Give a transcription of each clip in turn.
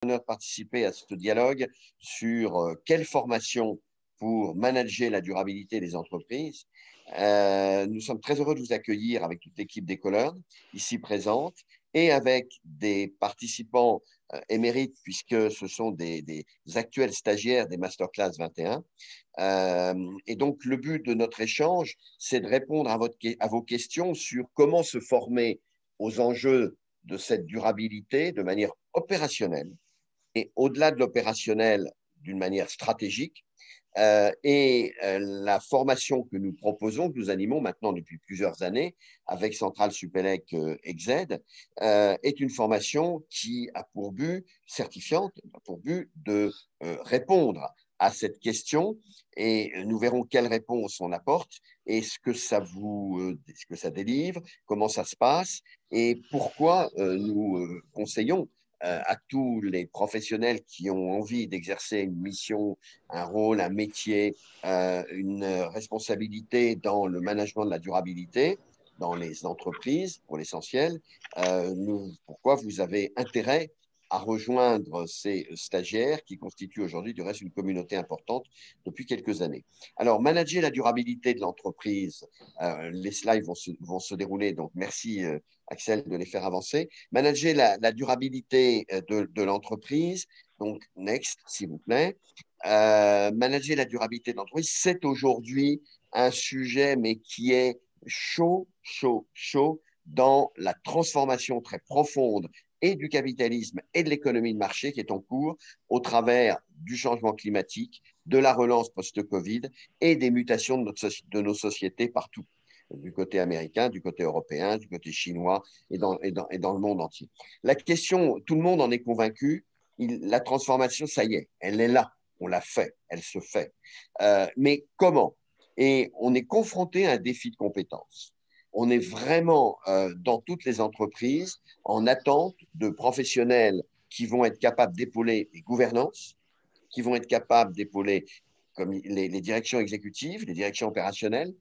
l'honneur de participer à ce dialogue sur quelle formation pour manager la durabilité des entreprises. Nous sommes très heureux de vous accueillir avec toute l'équipe d'Ecolearn ici présente et avec des participants émérites puisque ce sont des actuels stagiaires des Masterclass 21. Et donc, le but de notre échange, c'est de répondre à vos questions sur comment se former aux enjeux de cette durabilité de manière opérationnelle et au-delà de l'opérationnel d'une manière stratégique. La formation que nous proposons, que nous animons maintenant depuis plusieurs années avec Centrale Supélec Exed, est une formation qui a pour but, certifiante, a pour but de répondre à cette question et nous verrons quelles réponses on apporte et ce que ça délivre, comment ça se passe et pourquoi nous conseillons à tous les professionnels qui ont envie d'exercer une mission, un rôle, un métier, une responsabilité dans le management de la durabilité dans les entreprises, pour l'essentiel, pourquoi vous avez intérêt à rejoindre ces stagiaires qui constituent aujourd'hui du reste une communauté importante depuis quelques années. Alors, manager la durabilité de l'entreprise, les slides vont se dérouler, donc merci Axel de les faire avancer. Manager la durabilité de l'entreprise, donc next s'il vous plaît. Manager la durabilité de l'entreprise, c'est aujourd'hui un sujet mais qui est chaud dans la transformation très profonde et du capitalisme et de l'économie de marché qui est en cours au travers du changement climatique, de la relance post-Covid et des mutations de nos sociétés partout, du côté américain, du côté européen, du côté chinois et dans le monde entier. La question, tout le monde en est convaincu, la transformation, ça y est, elle est là, on l'a fait, elle se fait. Mais comment? Et on est confronté à un défi de compétences. On est vraiment dans toutes les entreprises en attente de professionnels qui vont être capables d'épauler les gouvernances, qui vont être capables d'épauler comme les directions exécutives, les directions opérationnelles,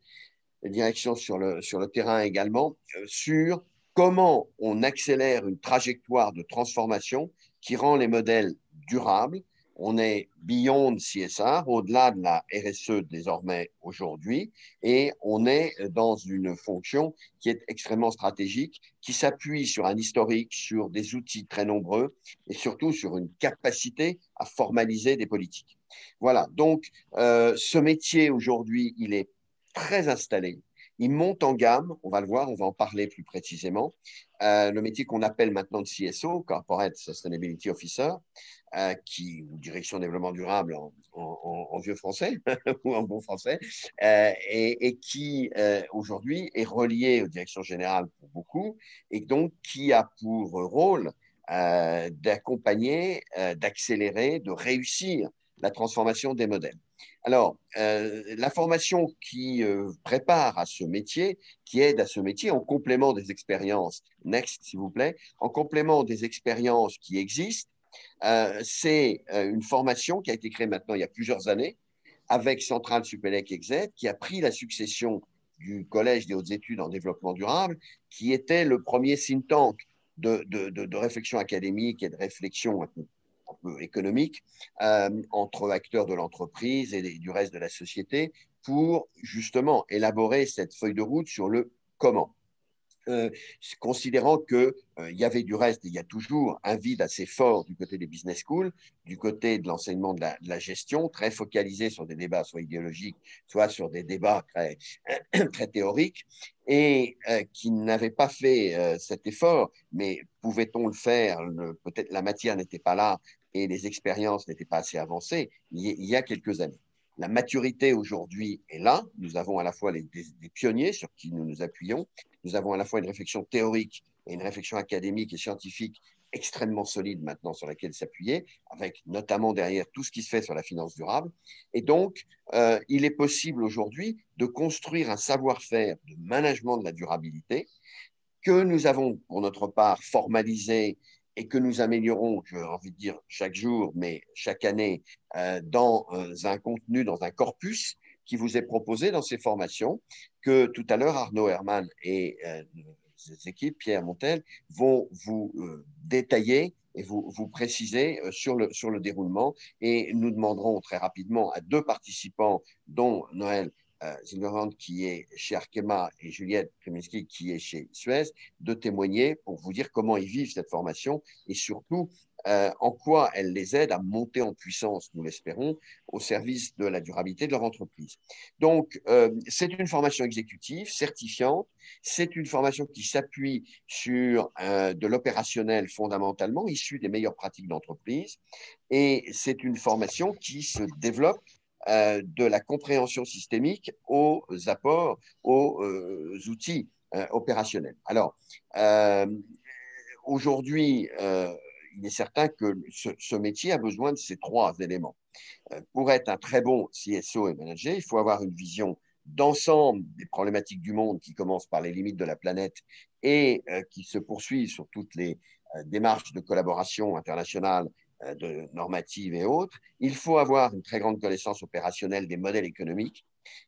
les directions sur le terrain également, sur comment on accélère une trajectoire de transformation qui rend les modèles durables. On est beyond CSR, au-delà de la RSE désormais aujourd'hui, et on est dans une fonction qui est extrêmement stratégique, qui s'appuie sur un historique, sur des outils très nombreux, et surtout sur une capacité à formaliser des politiques. Voilà, donc ce métier aujourd'hui, il est très installé. Il monte en gamme, on va le voir, on va en parler plus précisément. Le métier qu'on appelle maintenant de CSO, Corporate Sustainability Officer, ou Direction Développement Durable en vieux français ou en bon français, et qui aujourd'hui est relié aux directions générales pour beaucoup, et donc qui a pour rôle d'accompagner, d'accélérer, de réussir la transformation des modèles. Alors, la formation qui prépare à ce métier, qui aide à ce métier en complément des expériences, next s'il vous plaît, en complément des expériences qui existent, c'est une formation qui a été créée maintenant il y a plusieurs années avec Centrale Supélec Exed, qui a pris la succession du Collège des hautes études en développement durable, qui était le premier think tank de réflexion académique et de réflexion un peu économique entre acteurs de l'entreprise et du reste de la société pour justement élaborer cette feuille de route sur le comment. Considérant qu'il y avait du reste, il y a toujours un vide assez fort du côté des business schools, du côté de l'enseignement de la gestion, très focalisé sur des débats soit idéologiques, soit sur des débats très théoriques, et qui n'avaient pas fait cet effort, mais pouvait-on le faire? Peut-être la matière n'était pas là et les expériences n'étaient pas assez avancées il y a quelques années. La maturité aujourd'hui est là. Nous avons à la fois des pionniers sur qui nous nous appuyons. Nous avons à la fois une réflexion théorique et une réflexion académique et scientifique extrêmement solide maintenant sur laquelle s'appuyer, avec notamment derrière tout ce qui se fait sur la finance durable. Et donc, il est possible aujourd'hui de construire un savoir-faire de management de la durabilité que nous avons pour notre part formalisé et que nous améliorons, j'ai envie de dire chaque jour, mais chaque année, dans un contenu, dans un corpus qui vous est proposé dans ces formations, que tout à l'heure Arnaud Herman et équipes, Pierre Montel, vont vous détailler et vous préciser sur le déroulement. Et nous demanderons très rapidement à deux participants, dont Noël Zilberman, qui est chez Arkema, et Juliette Kreminski, qui est chez Suez, de témoigner pour vous dire comment ils vivent cette formation et surtout en quoi elle les aide à monter en puissance, nous l'espérons, au service de la durabilité de leur entreprise. Donc, c'est une formation exécutive, certifiante, c'est une formation qui s'appuie sur de l'opérationnel fondamentalement, issu des meilleures pratiques d'entreprise, et c'est une formation qui se développe de la compréhension systémique aux apports, aux outils opérationnels. Alors, aujourd'hui, il est certain que ce métier a besoin de ces trois éléments. Pour être un très bon CSO et manager, il faut avoir une vision d'ensemble des problématiques du monde qui commencent par les limites de la planète et qui se poursuivent sur toutes les démarches de collaboration internationale, normatives et autres. Il faut avoir une très grande connaissance opérationnelle des modèles économiques,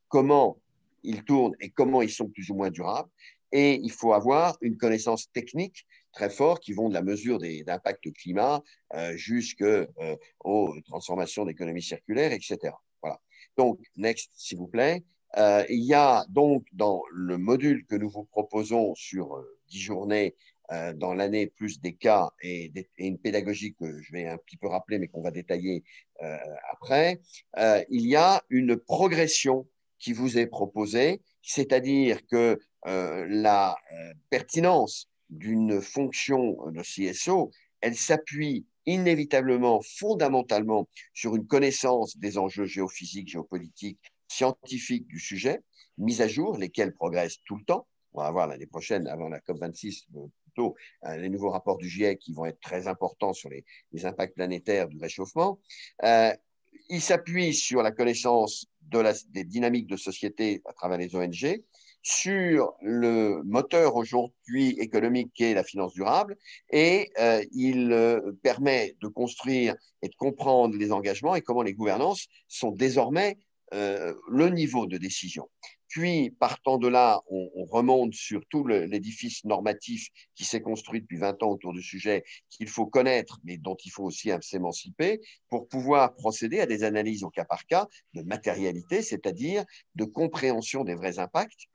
comment ils tournent et comment ils sont plus ou moins durables. Et il faut avoir une connaissance technique très forte qui vont de la mesure d'impact climat jusqu'aux transformations d'économie circulaire, etc. Voilà. Donc, next, s'il vous plaît. Il y a donc dans le module que nous vous proposons sur 10 journées dans l'année, plus des cas et une pédagogie que je vais un petit peu rappeler, mais qu'on va détailler après, il y a une progression qui vous est proposée, c'est-à-dire que la pertinence d'une fonction de CSO, elle s'appuie inévitablement, fondamentalement, sur une connaissance des enjeux géophysiques, géopolitiques, scientifiques du sujet, mis à jour, lesquels progressent tout le temps. On va voir l'année prochaine, avant la COP26, plutôt les nouveaux rapports du GIEC qui vont être très importants sur les impacts planétaires du réchauffement. Il s'appuie sur la connaissance des dynamiques de société à travers les ONG, sur le moteur aujourd'hui économique qui est la finance durable, et il permet de construire et de comprendre les engagements et comment les gouvernances sont désormais le niveau de décision. Puis, partant de là, on remonte sur tout l'édifice normatif qui s'est construit depuis 20 ans autour du sujet qu'il faut connaître, mais dont il faut aussi s'émanciper pour pouvoir procéder à des analyses au cas par cas de matérialité, c'est-à-dire de compréhension des vrais impacts,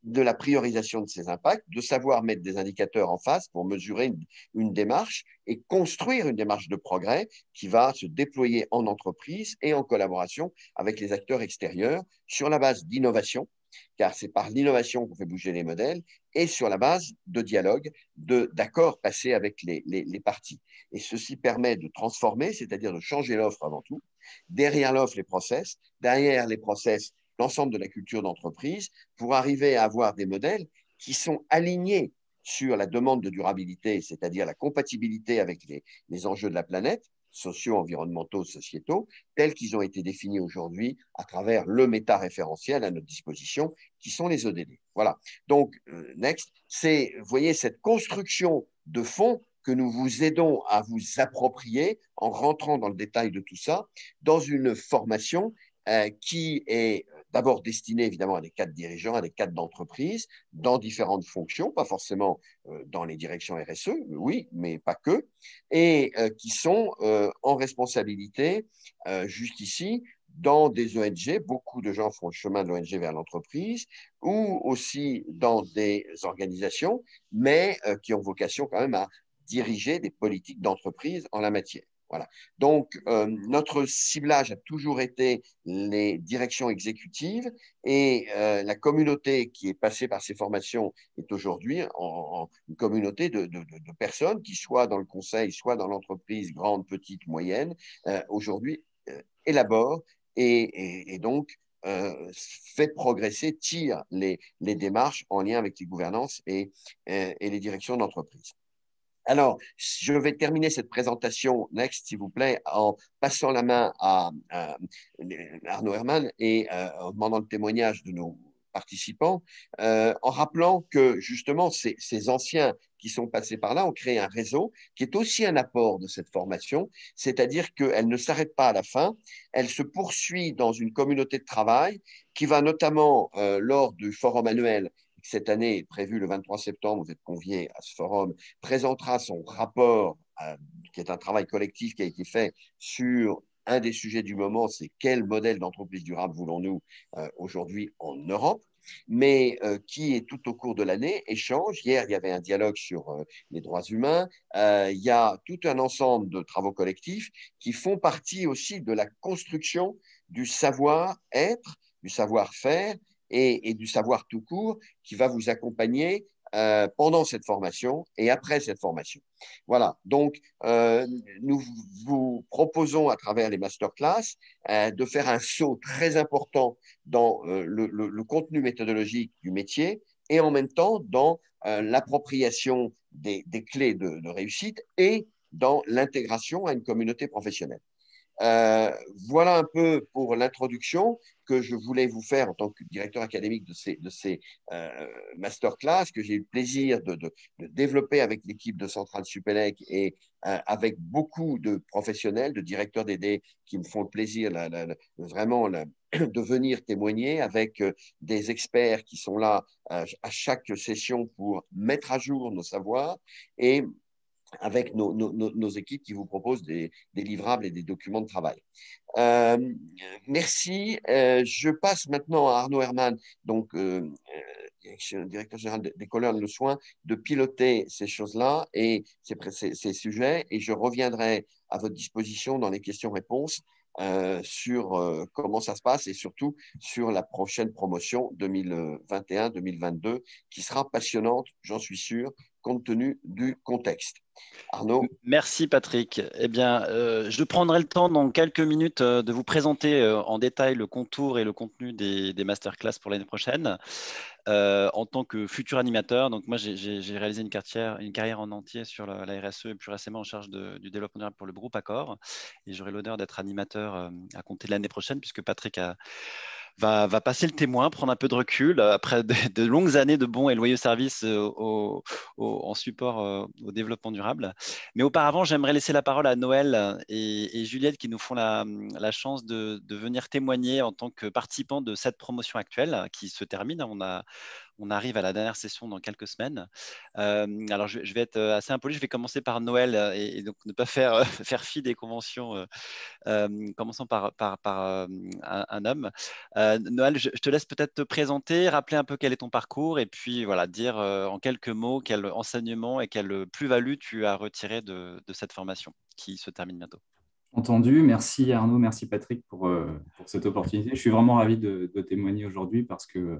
de la priorisation de ces impacts, de savoir mettre des indicateurs en face pour mesurer une démarche et construire une démarche de progrès qui va se déployer en entreprise et en collaboration avec les acteurs extérieurs sur la base d'innovation, car c'est par l'innovation qu'on fait bouger les modèles, et sur la base de dialogue, d'accords passés avec les parties. Et ceci permet de transformer, c'est-à-dire de changer l'offre avant tout. Derrière l'offre, les process. Derrière les process, l'ensemble de la culture d'entreprise pour arriver à avoir des modèles qui sont alignés sur la demande de durabilité, c'est-à-dire la compatibilité avec les enjeux de la planète, sociaux, environnementaux, sociétaux, tels qu'ils ont été définis aujourd'hui à travers le méta-référentiel à notre disposition, qui sont les ODD. Voilà. Donc, next, c'est, vous voyez, cette construction de fonds que nous vous aidons à vous approprier en rentrant dans le détail de tout ça, dans une formation qui est d'abord destinée évidemment à des cadres dirigeants, à des cadres d'entreprise, dans différentes fonctions, pas forcément dans les directions RSE, oui, mais pas que, et qui sont en responsabilité jusqu'ici dans des ONG. Beaucoup de gens font le chemin de l'ONG vers l'entreprise, ou aussi dans des organisations, mais qui ont vocation quand même à diriger des politiques d'entreprise en la matière. Voilà. Donc, notre ciblage a toujours été les directions exécutives et la communauté qui est passée par ces formations est aujourd'hui une communauté de personnes qui, soit dans le conseil, soit dans l'entreprise, grande, petite, moyenne, aujourd'hui élaborent et donc fait progresser, tire les démarches en lien avec les gouvernances et les directions d'entreprise. Alors, je vais terminer cette présentation, next, s'il vous plaît, en passant la main à Arnaud Herman et en demandant le témoignage de nos participants, en rappelant que justement, ces anciens qui sont passés par là ont créé un réseau qui est aussi un apport de cette formation, c'est-à-dire qu'elle ne s'arrête pas à la fin, elle se poursuit dans une communauté de travail qui va notamment, lors du forum annuel cette année est prévue le 23 septembre, vous êtes conviés à ce forum, présentera son rapport, qui est un travail collectif qui a été fait sur un des sujets du moment, c'est quel modèle d'entreprise durable voulons-nous aujourd'hui en Europe, mais qui est tout au cours de l'année échange. Hier, il y avait un dialogue sur les droits humains. Il y a tout un ensemble de travaux collectifs qui font partie aussi de la construction du savoir-être, du savoir-faire et du savoir tout court qui va vous accompagner pendant cette formation et après cette formation. Voilà, donc nous vous proposons à travers les masterclass de faire un saut très important dans le contenu méthodologique du métier et en même temps dans l'appropriation des clés de réussite et dans l'intégration à une communauté professionnelle. Euh, voilà un peu pour l'introduction que je voulais vous faire en tant que directeur académique de ces masterclass que j'ai eu le plaisir de développer avec l'équipe de Centrale Supélec et avec beaucoup de professionnels, de directeurs d'aider qui me font le plaisir vraiment de venir témoigner avec des experts qui sont là à chaque session pour mettre à jour nos savoirs et avec nos équipes qui vous proposent des livrables et des documents de travail. Euh, merci. Je passe maintenant à Arnaud Herman, donc directeur général des Colonnes, le soin de piloter ces choses-là et ces sujets, et je reviendrai à votre disposition dans les questions-réponses sur comment ça se passe et surtout sur la prochaine promotion 2021-2022 qui sera passionnante, j'en suis sûr, compte tenu du contexte. Arnaud. Merci Patrick. Eh bien, je prendrai le temps dans quelques minutes de vous présenter en détail le contour et le contenu des masterclass pour l'année prochaine. En tant que futur animateur, donc moi j'ai réalisé une carrière en entier sur la RSE et plus récemment en charge du développement durable pour le groupe Accor. Et j'aurai l'honneur d'être animateur à compter de l'année prochaine puisque Patrick va passer le témoin, prendre un peu de recul après de longues années de bons et loyaux services en support au développement durable. Mais auparavant, j'aimerais laisser la parole à Noël et Juliette qui nous font la chance de venir témoigner en tant que participants de cette promotion actuelle qui se termine. On arrive à la dernière session dans quelques semaines. Alors, je vais être assez impoli. Je vais commencer par Noël et donc ne pas faire fi des conventions. Commençons par un homme. Noël, je te laisse peut-être te présenter, rappeler un peu quel est ton parcours et puis voilà, dire en quelques mots quel enseignement et quelle plus-value tu as retiré de cette formation qui se termine bientôt. Entendu. Merci Arnaud, merci Patrick pour cette opportunité. Je suis vraiment ravi de témoigner aujourd'hui parce que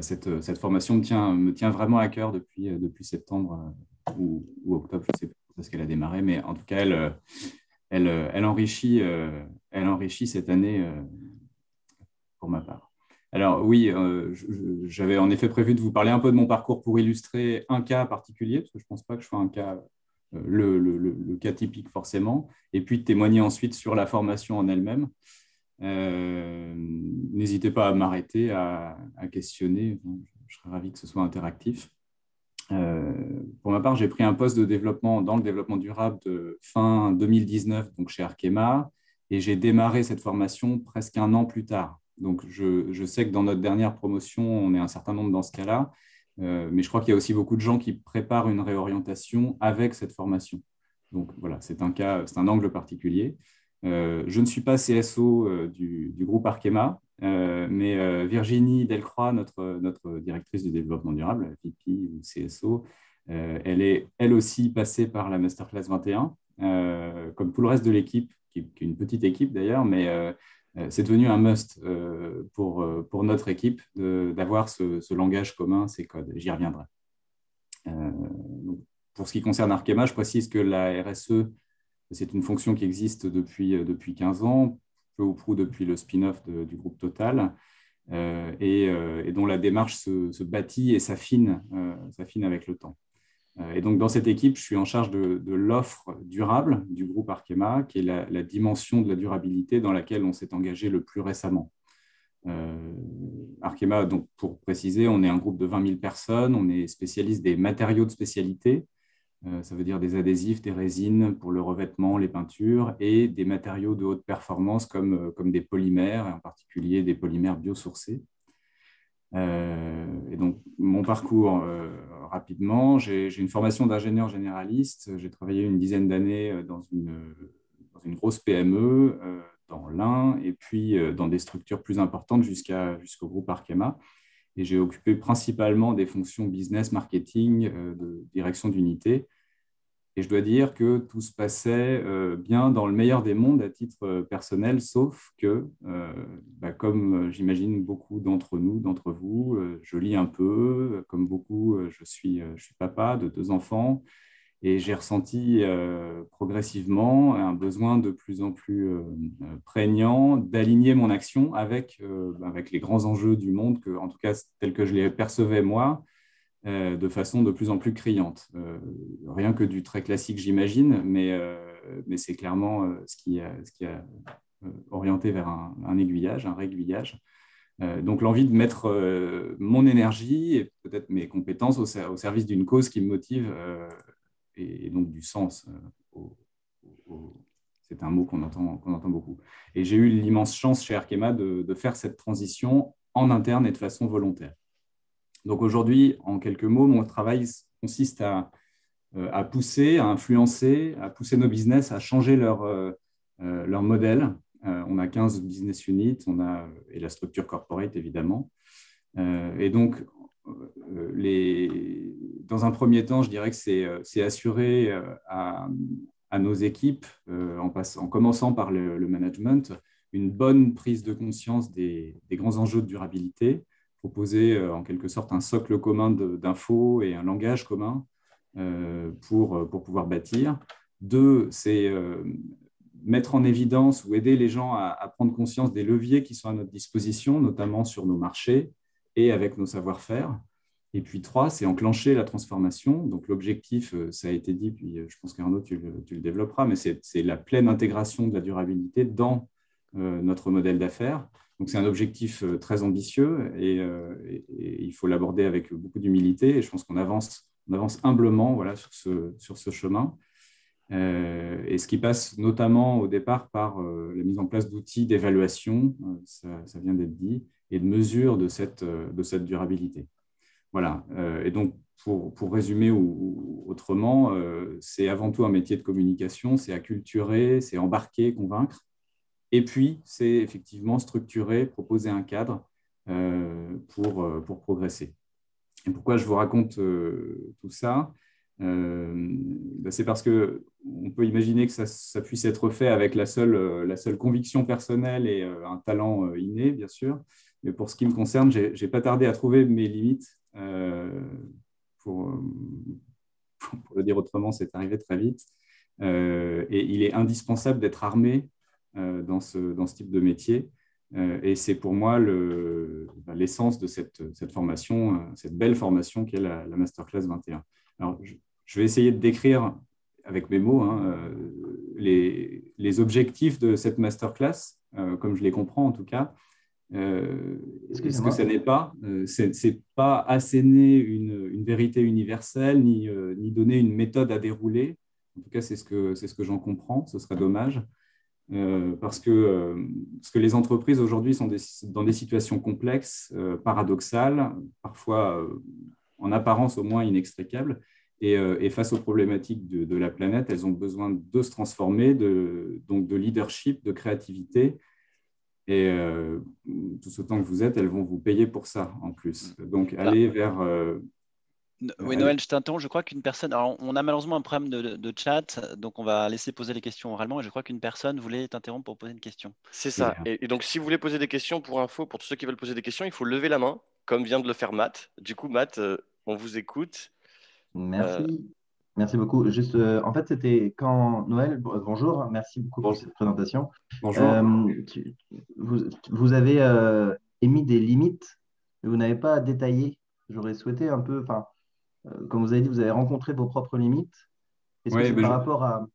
cette formation me tient vraiment à cœur depuis septembre ou octobre, je ne sais pas parce qu'elle a démarré, mais en tout cas, elle enrichit cette année pour ma part. Alors oui, j'avais en effet prévu de vous parler un peu de mon parcours pour illustrer un cas particulier, parce que je ne pense pas que je sois un cas, le cas typique forcément, et puis de témoigner ensuite sur la formation en elle-même. N'hésitez pas à m'arrêter, à questionner, je serais ravi que ce soit interactif. Pour ma part, j'ai pris un poste dans le développement durable de fin 2019 donc chez Arkema, et j'ai démarré cette formation presque un an plus tard. Donc, je sais que dans notre dernière promotion, on est un certain nombre dans ce cas-là, mais je crois qu'il y a aussi beaucoup de gens qui préparent une réorientation avec cette formation. Donc, voilà, c'est un angle particulier. Je ne suis pas CSO du groupe Arkema, mais Virginie Delcroix, notre directrice du développement durable, VP ou CSO, elle est elle aussi passée par la Masterclass 21, comme tout le reste de l'équipe, qui est une petite équipe d'ailleurs, mais c'est devenu un must pour notre équipe d'avoir ce langage commun, ces codes. J'y reviendrai. Donc, pour ce qui concerne Arkema, je précise que la RSE, c'est une fonction qui existe depuis 15 ans, peu ou prou depuis le spin-off du groupe Total, et dont la démarche se bâtit et s'affine avec le temps. Et donc, dans cette équipe, je suis en charge de l'offre durable du groupe Arkema, qui est la dimension de la durabilité dans laquelle on s'est engagé le plus récemment. Arkema, donc, pour préciser, on est un groupe de 20 000 personnes, on est spécialiste des matériaux de spécialité, ça veut dire des adhésifs, des résines pour le revêtement, les peintures, et des matériaux de haute performance comme des polymères, et en particulier des polymères biosourcés. Et donc, mon parcours, rapidement, j'ai une formation d'ingénieur généraliste. J'ai travaillé une dizaine d'années dans une grosse PME dans l'Ain et puis dans des structures plus importantes jusqu'au groupe Arkema. Et j'ai occupé principalement des fonctions business, marketing, de direction d'unité. Et je dois dire que tout se passait bien dans le meilleur des mondes à titre personnel, sauf que, comme j'imagine beaucoup d'entre nous, d'entre vous, je lis un peu, comme beaucoup, je suis papa de 2 enfants, et j'ai ressenti progressivement un besoin de plus en plus prégnant d'aligner mon action avec les grands enjeux du monde, en tout cas tels que je les percevais moi, de façon de plus en plus criante. Rien que du très classique, j'imagine, mais c'est clairement ce qui a orienté vers un aiguillage, un réaiguillage. Donc l'envie de mettre mon énergie et peut-être mes compétences au service d'une cause qui me motive et donc du sens. C'est un mot qu'on entend beaucoup. Et j'ai eu l'immense chance chez Arkema de faire cette transition en interne et de façon volontaire. Donc aujourd'hui, en quelques mots, mon travail consiste à pousser, à influencer, à pousser nos business à changer leur modèle. On a 15 business units, et la structure corporate, évidemment. Et donc, dans un premier temps, je dirais que c'est assurer à nos équipes, en commençant par le management, une bonne prise de conscience des grands enjeux de durabilité, proposer en quelque sorte un socle commun d'infos et un langage commun pour pouvoir bâtir. 2, c'est mettre en évidence ou aider les gens à prendre conscience des leviers qui sont à notre disposition, notamment sur nos marchés et avec nos savoir-faire. Et puis 3, c'est enclencher la transformation. Donc l'objectif, ça a été dit, puis je pense qu'Arnaud, tu le développeras, mais c'est la pleine intégration de la durabilité dans notre modèle d'affaires. Donc c'est un objectif très ambitieux et il faut l'aborder avec beaucoup d'humilité. Et je pense qu'on avance humblement, voilà, sur ce chemin. Et ce qui passe notamment au départ par la mise en place d'outils d'évaluation, ça vient d'être dit, et de mesure de cette durabilité. Voilà. Et donc, pour résumer autrement, c'est avant tout un métier de communication, c'est acculturer, c'est embarquer, convaincre. Et puis, c'est effectivement structurer, proposer un cadre pour progresser. Et pourquoi je vous raconte tout ça ? C'est parce qu'on peut imaginer que ça puisse être fait avec la seule conviction personnelle et un talent inné, bien sûr. Mais pour ce qui me concerne, je n'ai pas tardé à trouver mes limites. Pour le dire autrement, c'est arrivé très vite. Et il est indispensable d'être armé dans ce type de métier. Et c'est pour moi l'essence de cette formation, cette belle formation qu'est la Masterclass 21. Alors, je vais essayer de décrire avec mes mots les objectifs de cette masterclass, comme je les comprends en tout cas. Ce que ça n'est pas, c'est pas asséner une vérité universelle, ni donner une méthode à dérouler. En tout cas, c'est ce que j'en comprends. Ce serait dommage. Parce que les entreprises aujourd'hui sont dans des situations complexes, paradoxales, parfois en apparence au moins inextricables. Et face aux problématiques de la planète, elles ont besoin de se transformer, donc de leadership, de créativité. Et tout autant que vous êtes, elles vont vous payer pour ça en plus. Donc, aller vers… Oui, Noël, je t'interromps. Je crois qu'une personne… Alors, on a malheureusement un problème de chat, donc on va laisser poser les questions oralement. Et je crois qu'une personne voulait t'interrompre pour poser une question. C'est ça. Et donc, si vous voulez poser des questions, pour info, pour tous ceux qui veulent poser des questions, il faut lever la main, comme vient de le faire Matt. Du coup, Matt, on vous écoute. Merci. Merci beaucoup. Juste, en fait, c'était quand Noël, bonjour, merci beaucoup pour cette présentation. Bonjour. Vous avez émis des limites, mais vous n'avez pas détaillé. J'aurais souhaité un peu, comme vous avez dit, vous avez rencontré vos propres limites. Est-ce que c'est par rapport à…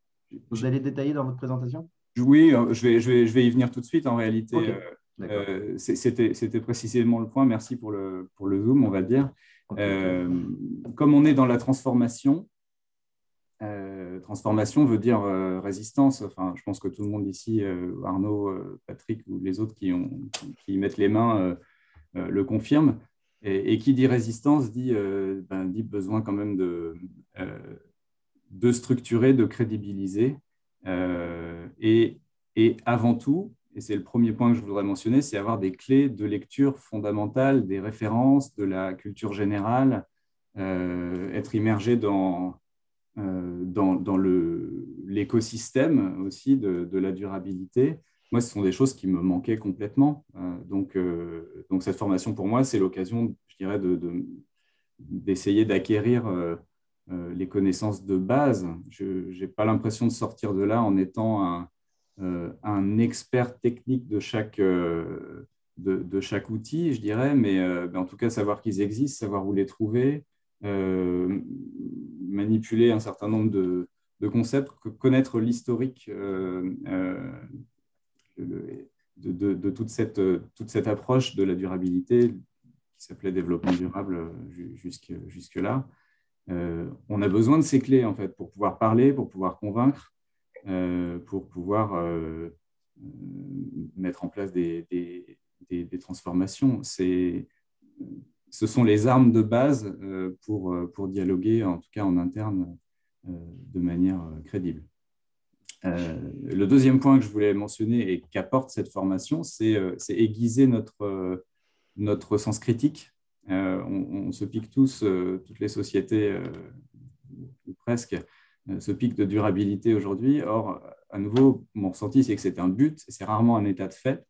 Vous allez détailler dans votre présentation? Oui, je vais y venir tout de suite. En réalité, okay. C'était précisément le point. Merci pour le Zoom, on va dire. Okay. Comme on est dans la transformation, transformation veut dire résistance. Enfin, je pense que tout le monde ici, Arnaud, Patrick ou les autres qui y mettent les mains le confirment. Et qui dit résistance dit besoin quand même de structurer, de crédibiliser. Et avant tout, et c'est le premier point que je voudrais mentionner, c'est avoir des clés de lecture fondamentales, des références, de la culture générale, être immergé dans l'écosystème aussi de la durabilité. Moi, ce sont des choses qui me manquaient complètement. Donc, cette formation, pour moi, c'est l'occasion, je dirais, d'essayer d'acquérir les connaissances de base. Je n'ai pas l'impression de sortir de là en étant un expert technique de chaque outil, je dirais, mais en tout cas, savoir qu'ils existent, savoir où les trouver, manipuler un certain nombre de concepts, connaître l'historique de toute cette approche de la durabilité qui s'appelait développement durable jusque-là. On a besoin de ces clés en fait, pour pouvoir parler, pour pouvoir convaincre, pour pouvoir mettre en place des transformations. Ce sont les armes de base pour dialoguer, en tout cas en interne, de manière crédible. Le deuxième point que je voulais mentionner et qu'apporte cette formation, c'est aiguiser notre sens critique. On se pique tous, toutes les sociétés, ou presque, se piquent de durabilité aujourd'hui. Or, à nouveau, mon ressenti, c'est que c'est un but, c'est rarement un état de fait.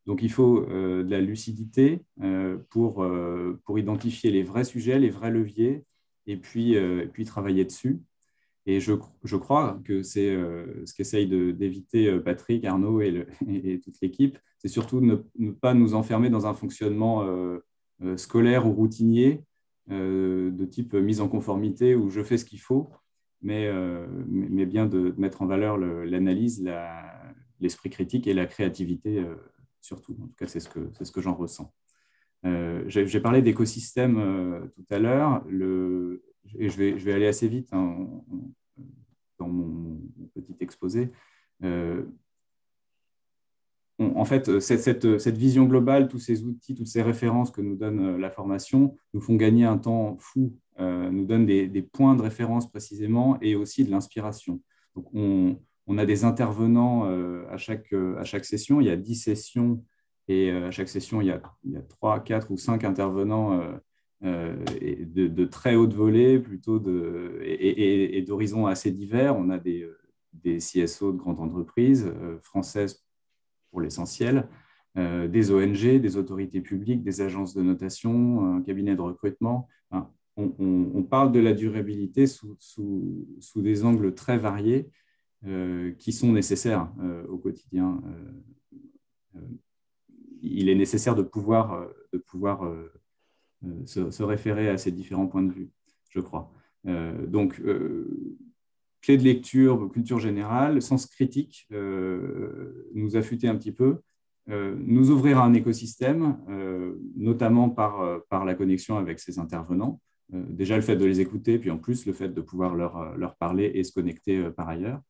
Donc, il faut de la lucidité pour identifier les vrais sujets, les vrais leviers, et puis travailler dessus. Et je crois que c'est ce qu'essaye d'éviter Patrick, Arnaud et toute l'équipe, c'est surtout ne pas nous enfermer dans un fonctionnement scolaire ou routinier de type mise en conformité où je fais ce qu'il faut, mais bien de mettre en valeur l'analyse, l'esprit critique et la créativité surtout. En tout cas, c'est ce que j'en ressens. J'ai parlé d'écosystème tout à l'heure, et je vais aller assez vite dans mon petit exposé. En fait, cette vision globale, tous ces outils, toutes ces références que nous donne la formation nous font gagner un temps fou, nous donnent des points de référence précisément et aussi de l'inspiration. Donc, on a des intervenants à chaque session. Il y a 10 sessions et à chaque session, il y a 3, 4 ou 5 intervenants de très haute volée plutôt et d'horizons assez divers. On a des CSO de grandes entreprises françaises pour l'essentiel, des ONG, des autorités publiques, des agences de notation, un cabinet de recrutement. Enfin, on parle de la durabilité sous des angles très variés qui sont nécessaires au quotidien. Il est nécessaire de pouvoir se référer à ces différents points de vue, je crois. Donc, clé de lecture, culture générale, sens critique, nous affûter un petit peu, nous ouvrir à un écosystème, notamment par la connexion avec ces intervenants. Déjà, le fait de les écouter, puis en plus, le fait de pouvoir leur parler et se connecter par ailleurs.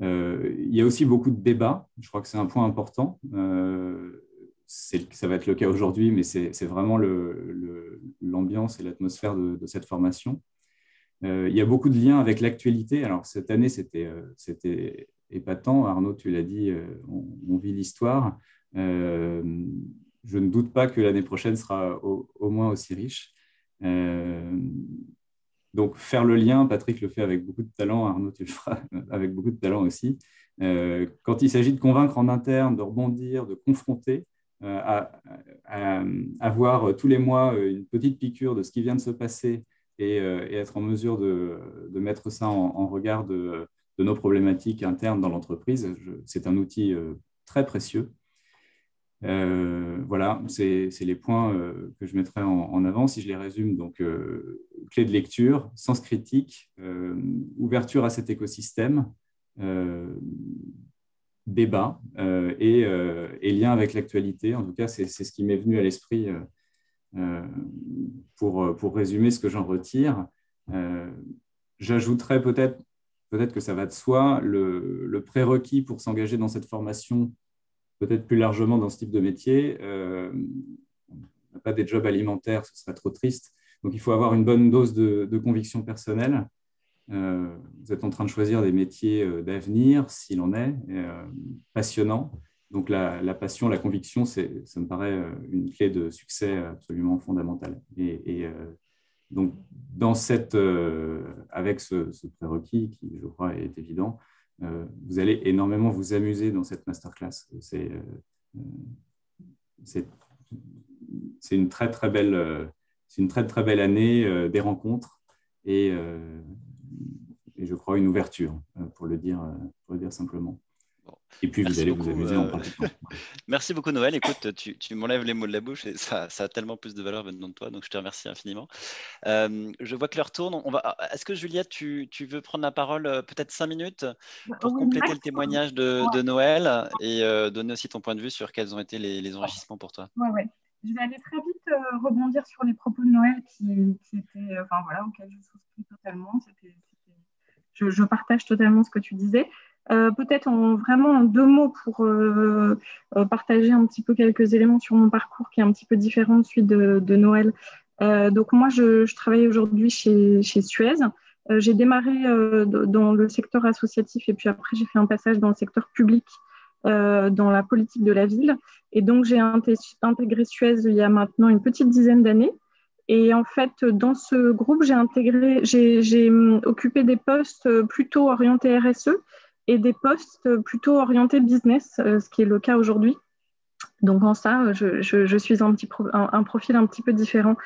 Il y a aussi beaucoup de débats. Je crois que c'est un point important. Ça va être le cas aujourd'hui, mais c'est vraiment l'ambiance et l'atmosphère de cette formation. Il y a beaucoup de liens avec l'actualité. Alors, cette année, c'était épatant. Arnaud, tu l'as dit, on vit l'histoire. Je ne doute pas que l'année prochaine sera au moins aussi riche. Donc, faire le lien, Patrick le fait avec beaucoup de talent, Arnaud, tu le feras avec beaucoup de talent aussi. Quand il s'agit de convaincre en interne, de rebondir, de confronter, à avoir tous les mois une petite piqûre de ce qui vient de se passer et être en mesure de mettre ça en regard de nos problématiques internes dans l'entreprise, c'est un outil très précieux. Voilà, c'est les points que je mettrai en avant. Si je les résume, donc clé de lecture, sens critique, ouverture à cet écosystème, débat et lien avec l'actualité. En tout cas, c'est ce qui m'est venu à l'esprit pour résumer ce que j'en retire. J'ajouterais peut-être que ça va de soi, le prérequis pour s'engager dans cette formation, peut-être plus largement dans ce type de métier. On a pas des jobs alimentaires, ce serait trop triste. Donc, il faut avoir une bonne dose de conviction personnelle. Vous êtes en train de choisir des métiers d'avenir, s'il en est, passionnants. Donc, la passion, la conviction, ça me paraît une clé de succès absolument fondamentale. Donc, avec ce prérequis, qui, je crois, est évident, vous allez énormément vous amuser dans cette masterclass. C'est une très, très belle année des rencontres et je crois une ouverture, pour le dire simplement. Bon. Et puis, Merci vous allez beaucoup, vous amuser en pratiquant. Merci beaucoup, Noël. Écoute, tu m'enlèves les mots de la bouche et ça a tellement plus de valeur venant de toi, donc je te remercie infiniment. Je vois que l'heure tourne. Est-ce que, Juliette, tu veux prendre la parole peut-être 5 minutes pour compléter le témoignage de Noël et donner aussi ton point de vue sur quels ont été les enrichissements pour toi? Ouais. Je vais aller très vite rebondir sur les propos de Noël qui étaient, auxquels je souscris totalement. Je partage totalement ce que tu disais. Peut-être vraiment en 2 mots pour partager un petit peu quelques éléments sur mon parcours qui est un petit peu différent de celui de Noël. Donc moi, je travaille aujourd'hui chez Suez. J'ai démarré dans le secteur associatif et puis après, j'ai fait un passage dans le secteur public, dans la politique de la ville. Et donc, j'ai intégré Suez il y a maintenant une petite dizaine d'années. Et en fait, dans ce groupe, j'ai occupé des postes plutôt orientés RSE et des postes plutôt orientés business, ce qui est le cas aujourd'hui. Donc, en ça, je suis un profil un petit peu différent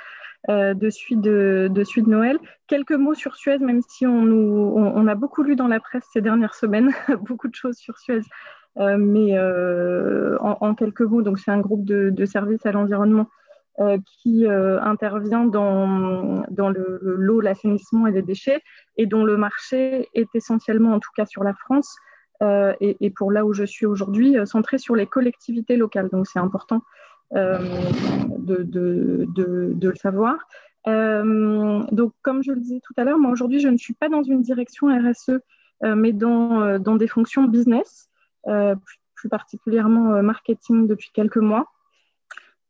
de celui de Noël. Quelques mots sur Suez, même si on a beaucoup lu dans la presse ces dernières semaines, beaucoup de choses sur Suez. Mais en quelques mots, donc c'est un groupe de services à l'environnement qui intervient dans l'eau, l'assainissement et les déchets, et dont le marché est essentiellement, en tout cas sur la France, et pour là où je suis aujourd'hui, centré sur les collectivités locales. Donc c'est important de le savoir. Donc comme je le disais tout à l'heure, moi aujourd'hui je ne suis pas dans une direction RSE, mais dans des fonctions business, plus particulièrement marketing depuis quelques mois.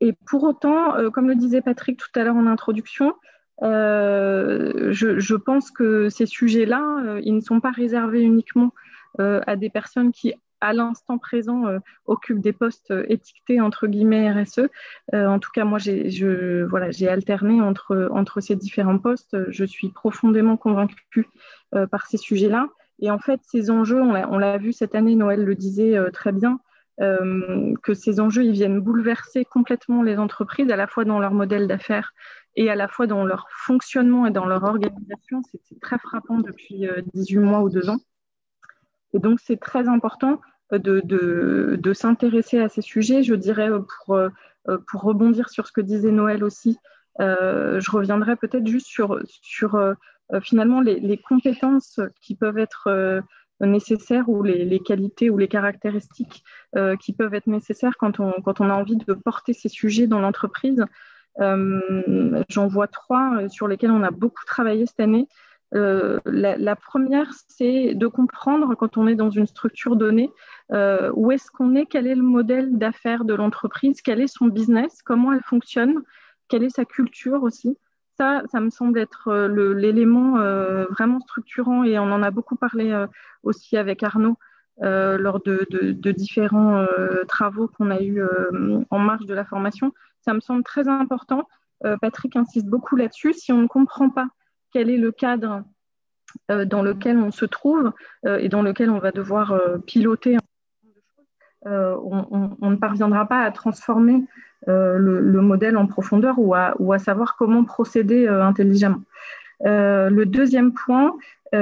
Et pour autant, comme le disait Patrick tout à l'heure en introduction, je pense que ces sujets-là, ils ne sont pas réservés uniquement à des personnes qui, à l'instant présent, occupent des postes étiquetés entre guillemets RSE. En tout cas, moi, j'ai alterné entre ces différents postes. Je suis profondément convaincue par ces sujets-là. Et en fait, ces enjeux, on l'a vu cette année, Noël le disait très bien, que ces enjeux, ils viennent bouleverser complètement les entreprises, à la fois dans leur modèle d'affaires et à la fois dans leur fonctionnement et dans leur organisation. C'est très frappant depuis 18 mois ou 2 ans. Et donc, c'est très important de s'intéresser à ces sujets. Je dirais, pour rebondir sur ce que disait Noël aussi, je reviendrai peut-être juste sur finalement les compétences qui peuvent être nécessaires, ou les qualités ou les caractéristiques qui peuvent être nécessaires quand on a envie de porter ces sujets dans l'entreprise. J'en vois 3 sur lesquels on a beaucoup travaillé cette année. La première, c'est de comprendre, quand on est dans une structure donnée, où est-ce qu'on est, quel est le modèle d'affaires de l'entreprise, quel est son business, comment elle fonctionne, quelle est sa culture aussi. Ça me semble être l'élément vraiment structurant, et on en a beaucoup parlé aussi avec Arnaud lors de différents travaux qu'on a eus en marge de la formation. Ça me semble très important. Patrick insiste beaucoup là-dessus. Si on ne comprend pas quel est le cadre dans lequel on se trouve et dans lequel on va devoir piloter, on ne parviendra pas à transformer le modèle en profondeur, ou à savoir comment procéder intelligemment. Le deuxième point,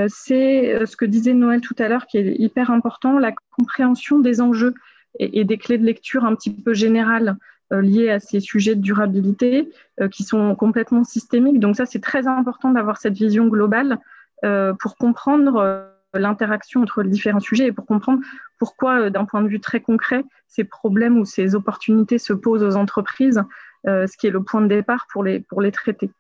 c'est ce que disait Noël tout à l'heure, qui est hyper important, la compréhension des enjeux et des clés de lecture un petit peu générales liées à ces sujets de durabilité qui sont complètement systémiques. Donc ça, c'est très important d'avoir cette vision globale pour comprendre l'interaction entre les différents sujets et pour comprendre pourquoi, d'un point de vue très concret, ces problèmes ou ces opportunités se posent aux entreprises, ce qui est le point de départ pour les traiter.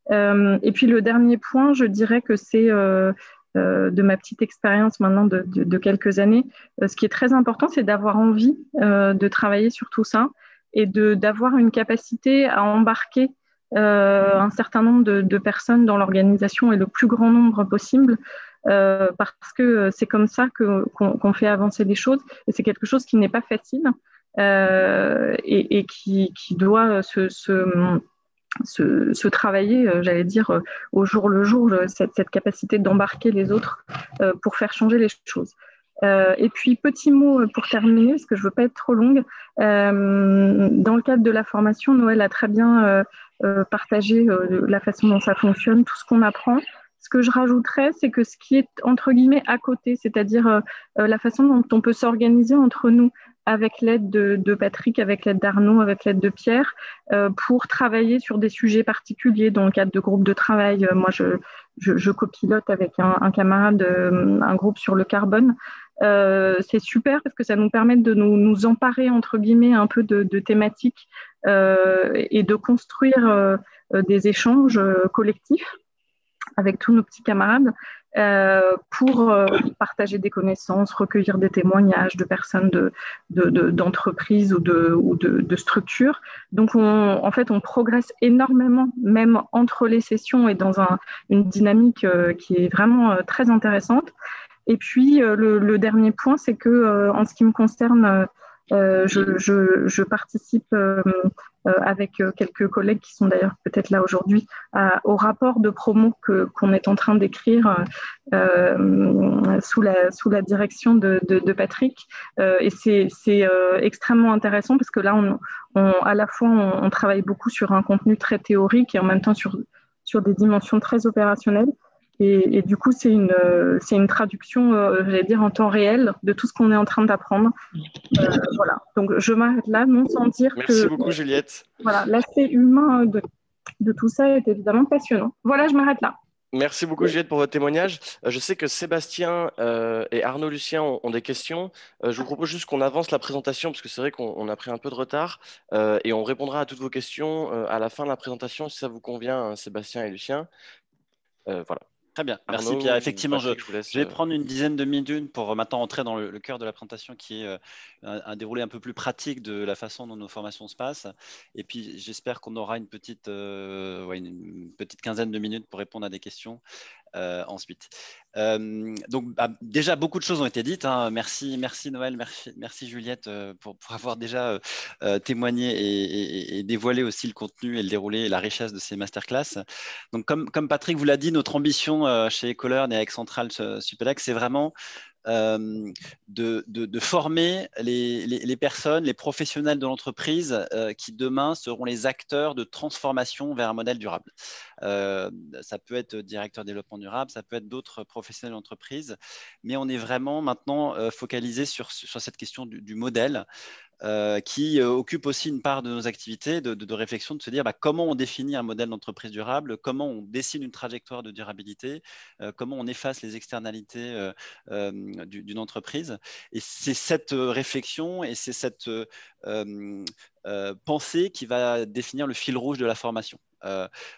Et puis le dernier point, je dirais que c'est de ma petite expérience maintenant de quelques années, ce qui est très important, c'est d'avoir envie de travailler sur tout ça et d'avoir une capacité à embarquer un certain nombre de personnes dans l'organisation et le plus grand nombre possible, parce que c'est comme ça qu'on fait avancer les choses. Et c'est quelque chose qui n'est pas facile et qui doit se travailler, j'allais dire, au jour le jour, cette capacité d'embarquer les autres pour faire changer les choses. Et puis, petit mot pour terminer, parce que je ne veux pas être trop longue. Dans le cadre de la formation, Noël a très bien partagé la façon dont ça fonctionne, tout ce qu'on apprend. Ce que je rajouterais, c'est que ce qui est entre guillemets à côté, c'est-à-dire la façon dont on peut s'organiser entre nous, avec l'aide de Patrick, avec l'aide d'Arnaud, avec l'aide de Pierre, pour travailler sur des sujets particuliers dans le cadre de groupes de travail. Moi, je copilote avec un camarade un groupe sur le carbone. C'est super parce que ça nous permet de nous emparer, entre guillemets, un peu de thématiques et de construire des échanges collectifs avec tous nos petits camarades pour partager des connaissances, recueillir des témoignages de personnes d'entreprises ou de structures. Donc, en fait, on progresse énormément, même entre les sessions et dans une dynamique qui est vraiment très intéressante. Et puis, le dernier point, c'est que en ce qui me concerne, je participe avec quelques collègues qui sont d'ailleurs peut-être là aujourd'hui au rapport de promo qu'on est en train d'écrire sous la direction de Patrick. Et c'est extrêmement intéressant parce que là, à la fois, on travaille beaucoup sur un contenu très théorique et en même temps sur des dimensions très opérationnelles. Et du coup, c'est une traduction, j'allais dire, en temps réel de tout ce qu'on est en train d'apprendre. Voilà. Donc, je m'arrête là, non sans dire que… Merci beaucoup, Juliette. Voilà, l'aspect humain de tout ça est évidemment passionnant. Voilà, je m'arrête là. Merci beaucoup, Juliette, pour votre témoignage. Je sais que Sébastien et Arnaud Lucien ont des questions. Je vous propose juste qu'on avance la présentation parce que c'est vrai qu'on a pris un peu de retard et on répondra à toutes vos questions à la fin de la présentation si ça vous convient, Sébastien et Lucien. Voilà. Très bien, merci Arnaud, Pierre. Effectivement, Patrick, je vais prendre une dizaine de minutes pour maintenant entrer dans le cœur de la présentation qui est un déroulé un peu plus pratique de la façon dont nos formations se passent. Et puis, j'espère qu'on aura une petite quinzaine de minutes pour répondre à des questions ensuite. Donc, déjà, beaucoup de choses ont été dites. Hein. Merci Noël, merci Juliette pour avoir déjà témoigné et dévoilé aussi le contenu et le déroulé et la richesse de ces masterclass. Donc, comme Patrick vous l'a dit, notre ambition chez Ecolearn et avec Centrale Supélec, c'est vraiment de former les personnes, les professionnels de l'entreprise qui demain seront les acteurs de transformation vers un modèle durable. Ça peut être directeur développement durable, ça peut être d'autres professionnels d'entreprise, mais on est vraiment maintenant focalisé sur cette question du modèle. Qui occupe aussi une part de nos activités de réflexion, de se dire comment on définit un modèle d'entreprise durable, comment on dessine une trajectoire de durabilité, comment on efface les externalités d'une entreprise. Et c'est cette réflexion et c'est cette pensée qui va définir le fil rouge de la formation.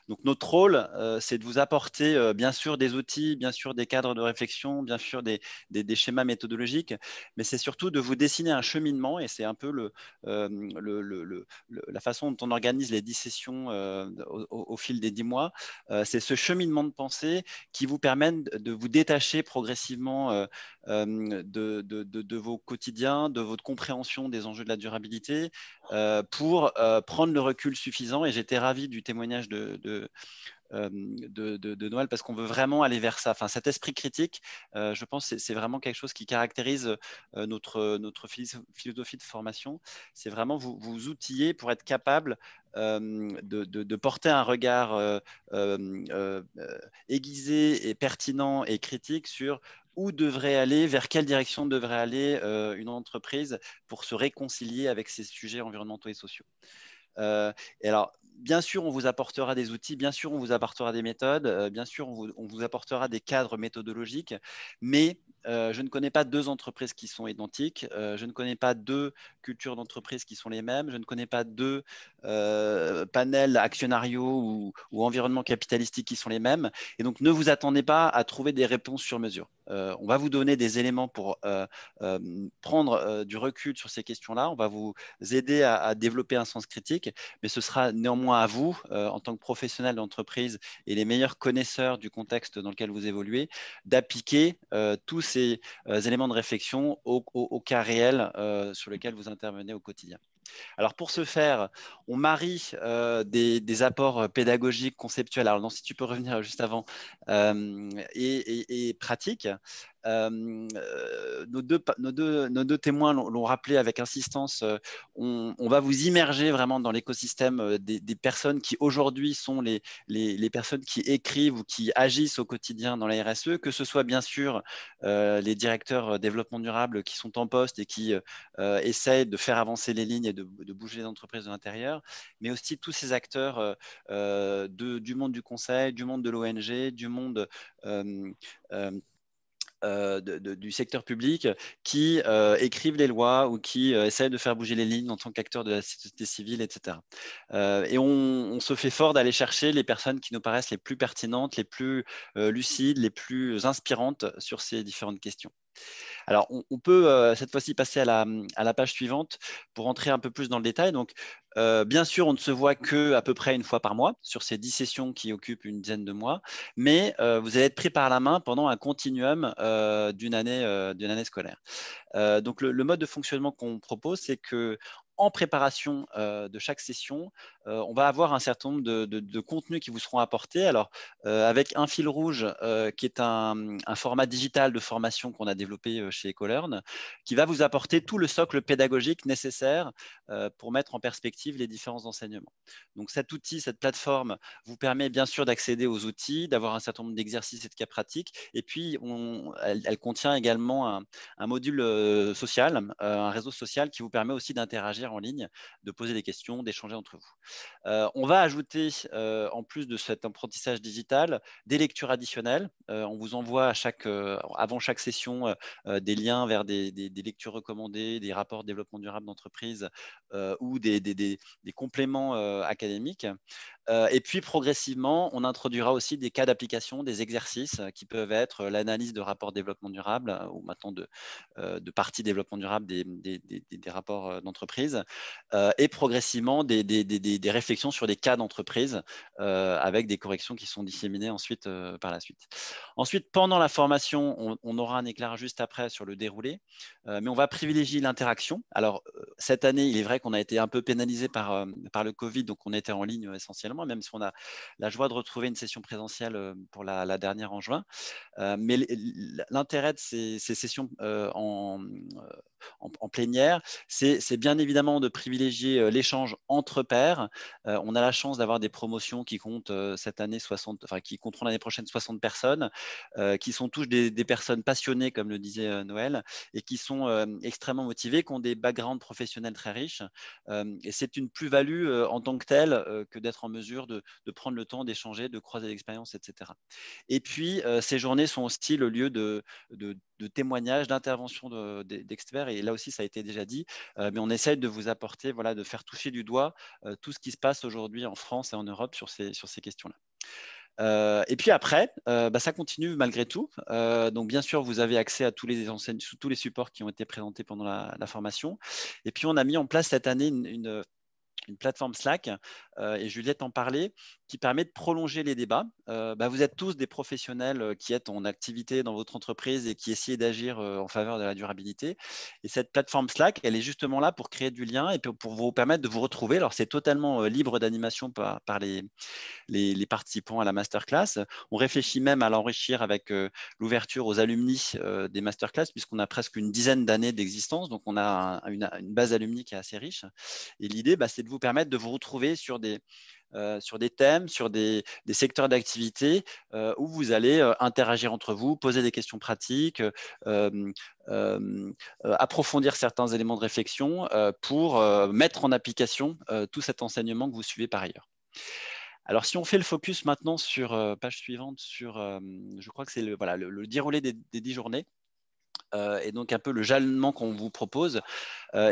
Donc notre rôle, c'est de vous apporter bien sûr des outils, bien sûr des cadres de réflexion, bien sûr des schémas méthodologiques, mais c'est surtout de vous dessiner un cheminement et c'est un peu la façon dont on organise les 10 sessions au fil des 10 mois. C'est ce cheminement de pensée qui vous permet de vous détacher progressivement de vos quotidiens, de votre compréhension des enjeux de la durabilité pour prendre le recul suffisant. Et j'étais ravi du témoignage de Noël parce qu'on veut vraiment aller vers ça. Enfin, cet esprit critique, je pense que c'est vraiment quelque chose qui caractérise notre philosophie de formation. C'est vraiment vous outiller pour être capable de porter un regard aiguisé et pertinent et critique sur où devrait aller, vers quelle direction devrait aller une entreprise pour se réconcilier avec ces sujets environnementaux et sociaux. Et alors, bien sûr, on vous apportera des outils, bien sûr, on vous apportera des méthodes, bien sûr, on vous apportera des cadres méthodologiques, mais je ne connais pas 2 entreprises qui sont identiques, je ne connais pas 2 cultures d'entreprise qui sont les mêmes, je ne connais pas 2 panels actionnariaux ou environnements capitalistiques qui sont les mêmes. Et donc, ne vous attendez pas à trouver des réponses sur mesure. on va vous donner des éléments pour prendre du recul sur ces questions-là. On va vous aider à développer un sens critique, mais ce sera néanmoins à vous, en tant que professionnel d'entreprise et les meilleurs connaisseurs du contexte dans lequel vous évoluez, d'appliquer tous ces éléments de réflexion au cas réel sur lequel vous intervenez au quotidien. Alors pour ce faire, on marie des apports pédagogiques, conceptuels. Alors non, si tu peux revenir juste avant, et pratiques. Nos deux témoins l'ont rappelé avec insistance. On va vous immerger vraiment dans l'écosystème des personnes qui aujourd'hui sont les personnes qui écrivent ou qui agissent au quotidien dans la RSE, que ce soit bien sûr les directeurs développement durable qui sont en poste et qui essayent de faire avancer les lignes et de bouger les entreprises de l'intérieur, mais aussi tous ces acteurs du monde du conseil, du monde de l'ONG, du monde du secteur public qui écrivent les lois ou qui essayent de faire bouger les lignes en tant qu'acteurs de la société civile, etc. Et on se fait fort d'aller chercher les personnes qui nous paraissent les plus pertinentes, les plus lucides, les plus inspirantes sur ces différentes questions. Alors, on peut cette fois-ci passer à la page suivante pour entrer un peu plus dans le détail. Donc, bien sûr, on ne se voit qu'à peu près une fois par mois sur ces 10 sessions qui occupent une dizaine de mois, mais vous allez être pris par la main pendant un continuum d'une année scolaire. Donc, le mode de fonctionnement qu'on propose, c'est que en préparation de chaque session, on va avoir un certain nombre de contenus qui vous seront apportés. Alors, avec un fil rouge qui est un format digital de formation qu'on a développé chez Ecolearn, qui va vous apporter tout le socle pédagogique nécessaire pour mettre en perspective les différents enseignements. Donc, cet outil, cette plateforme vous permet bien sûr d'accéder aux outils, d'avoir un certain nombre d'exercices et de cas pratiques. Et puis, elle contient également un module social, un réseau social qui vous permet aussi d'interagir en ligne, de poser des questions, d'échanger entre vous. On va ajouter, en plus de cet apprentissage digital, des lectures additionnelles. On vous envoie avant chaque session des liens vers des lectures recommandées, des rapports de développement durable d'entreprise ou des compléments académiques. Et puis, progressivement, on introduira aussi des cas d'application, des exercices qui peuvent être l'analyse de rapports développement durable ou maintenant de parties développement durable des rapports d'entreprise et progressivement des réflexions sur des cas d'entreprise avec des corrections qui sont disséminées ensuite par la suite. Ensuite, pendant la formation, on aura un éclairage juste après sur le déroulé, mais on va privilégier l'interaction. Alors, cette année, il est vrai qu'on a été un peu pénalisé par le Covid, donc on était en ligne essentiellement, même si on a la joie de retrouver une session présentielle pour la dernière en juin. Mais l'intérêt de ces sessions en plénière, c'est bien évidemment de privilégier l'échange entre pairs. On a la chance d'avoir des promotions qui comptent cette année qui compteront l'année prochaine 60 personnes, qui sont tous des personnes passionnées, comme le disait Noël, et qui sont extrêmement motivées, qui ont des backgrounds professionnels très riches. Et c'est une plus-value en tant que telle que d'être en mesure de prendre le temps d'échanger, de croiser l'expérience, etc. Et puis, ces journées sont aussi le lieu de témoignages, d'interventions d'experts. Et là aussi, ça a été déjà dit, mais on essaie de vous apporter, de faire toucher du doigt tout ce qui se passe aujourd'hui en France et en Europe sur ces questions-là. Et puis après, ça continue malgré tout. Donc bien sûr, vous avez accès à tous les supports qui ont été présentés pendant la formation. Et puis on a mis en place cette année une plateforme Slack, et Juliette en parlait, qui permet de prolonger les débats. Vous êtes tous des professionnels qui êtes en activité dans votre entreprise et qui essayez d'agir en faveur de la durabilité. Et cette plateforme Slack, elle est justement là pour créer du lien et pour vous permettre de vous retrouver. Alors, c'est totalement libre d'animation par les participants à la masterclass. On réfléchit même à l'enrichir avec l'ouverture aux alumni des masterclass, puisqu'on a presque une dizaine d'années d'existence. Donc, on a une base alumni qui est assez riche. Et l'idée, c'est de vous permettre de vous retrouver sur des thèmes, sur des secteurs d'activité où vous allez interagir entre vous, poser des questions pratiques, approfondir certains éléments de réflexion pour mettre en application tout cet enseignement que vous suivez par ailleurs. Alors, si on fait le focus maintenant sur page suivante, je crois que c'est le déroulé des 10 journées. Et donc un peu le jalonnement qu'on vous propose.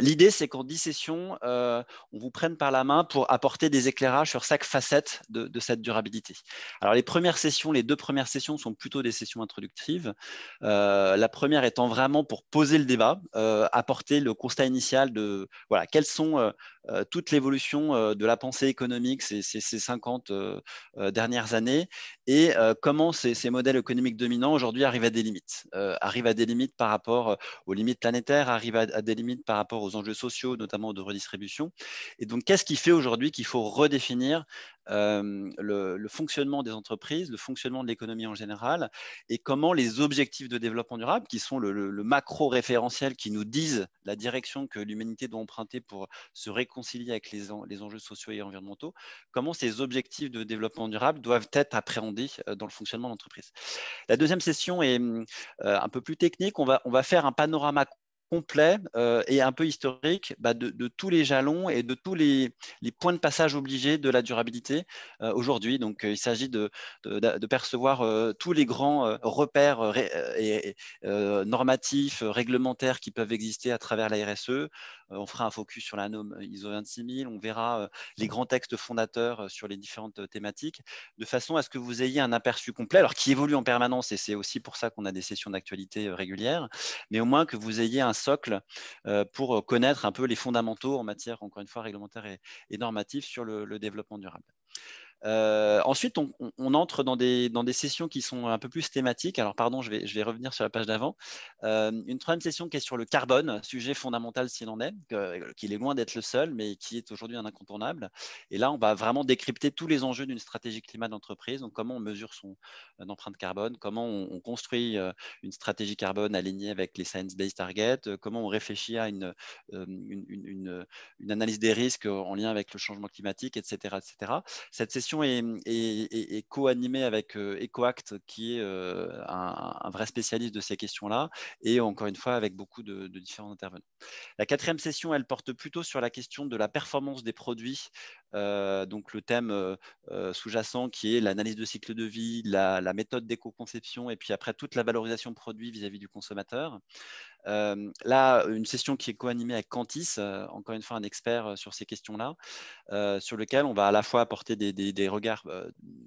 L'idée, c'est qu'en 10 sessions, on vous prenne par la main pour apporter des éclairages sur chaque facette de cette durabilité. Alors, les 2 premières sessions sont plutôt des sessions introductives. La première étant vraiment pour poser le débat, apporter le constat initial de voilà, quelles sont toute l'évolution de la pensée économique ces 50 dernières années et comment ces modèles économiques dominants aujourd'hui arrivent à des limites. Arrivent à des limites par rapport aux limites planétaires, arrivent à des limites par rapport aux enjeux sociaux, notamment de redistribution. Et donc, qu'est-ce qui fait aujourd'hui qu'il faut redéfinir le fonctionnement des entreprises, le fonctionnement de l'économie en général, et comment les objectifs de développement durable, qui sont le macro-référentiel qui nous disent la direction que l'humanité doit emprunter pour se réconcilier avec les enjeux sociaux et environnementaux, comment ces objectifs de développement durable doivent être appréhendés dans le fonctionnement de l'entreprise. La deuxième session est un peu plus technique. On va faire un panorama complet et un peu historique de tous les jalons et de tous les points de passage obligés de la durabilité aujourd'hui. Donc, il s'agit de percevoir tous les grands repères normatifs, réglementaires qui peuvent exister à travers la RSE. On fera un focus sur la norme ISO 26000. On verra les grands textes fondateurs sur les différentes thématiques, de façon à ce que vous ayez un aperçu complet, alors qui évolue en permanence, et c'est aussi pour ça qu'on a des sessions d'actualité régulières, mais au moins que vous ayez un socle pour connaître un peu les fondamentaux en matière, encore une fois, réglementaire et normative sur le développement durable. Ensuite, on entre dans des sessions qui sont un peu plus thématiques. Alors, pardon, je vais revenir sur la page d'avant. Une troisième session qui est sur le carbone, sujet fondamental s'il en est, qu'il est loin d'être le seul, mais qui est aujourd'hui un incontournable. Et là, on va vraiment décrypter tous les enjeux d'une stratégie climat d'entreprise. Donc, comment on mesure son empreinte carbone, comment on construit une stratégie carbone alignée avec les Science-Based Targets, comment on réfléchit à une analyse des risques en lien avec le changement climatique, etc. etc. Cette session est co-animée avec EcoAct, qui est un vrai spécialiste de ces questions-là, et encore une fois avec beaucoup de différents intervenants. La quatrième session, elle porte plutôt sur la question de la performance des produits, donc le thème sous-jacent qui est l'analyse de cycle de vie, la méthode d'éco-conception, et puis après toute la valorisation de produits vis-à-vis du consommateur. Là, une session qui est co-animée avec Cantis, encore une fois un expert sur ces questions-là, sur lequel on va à la fois apporter des regards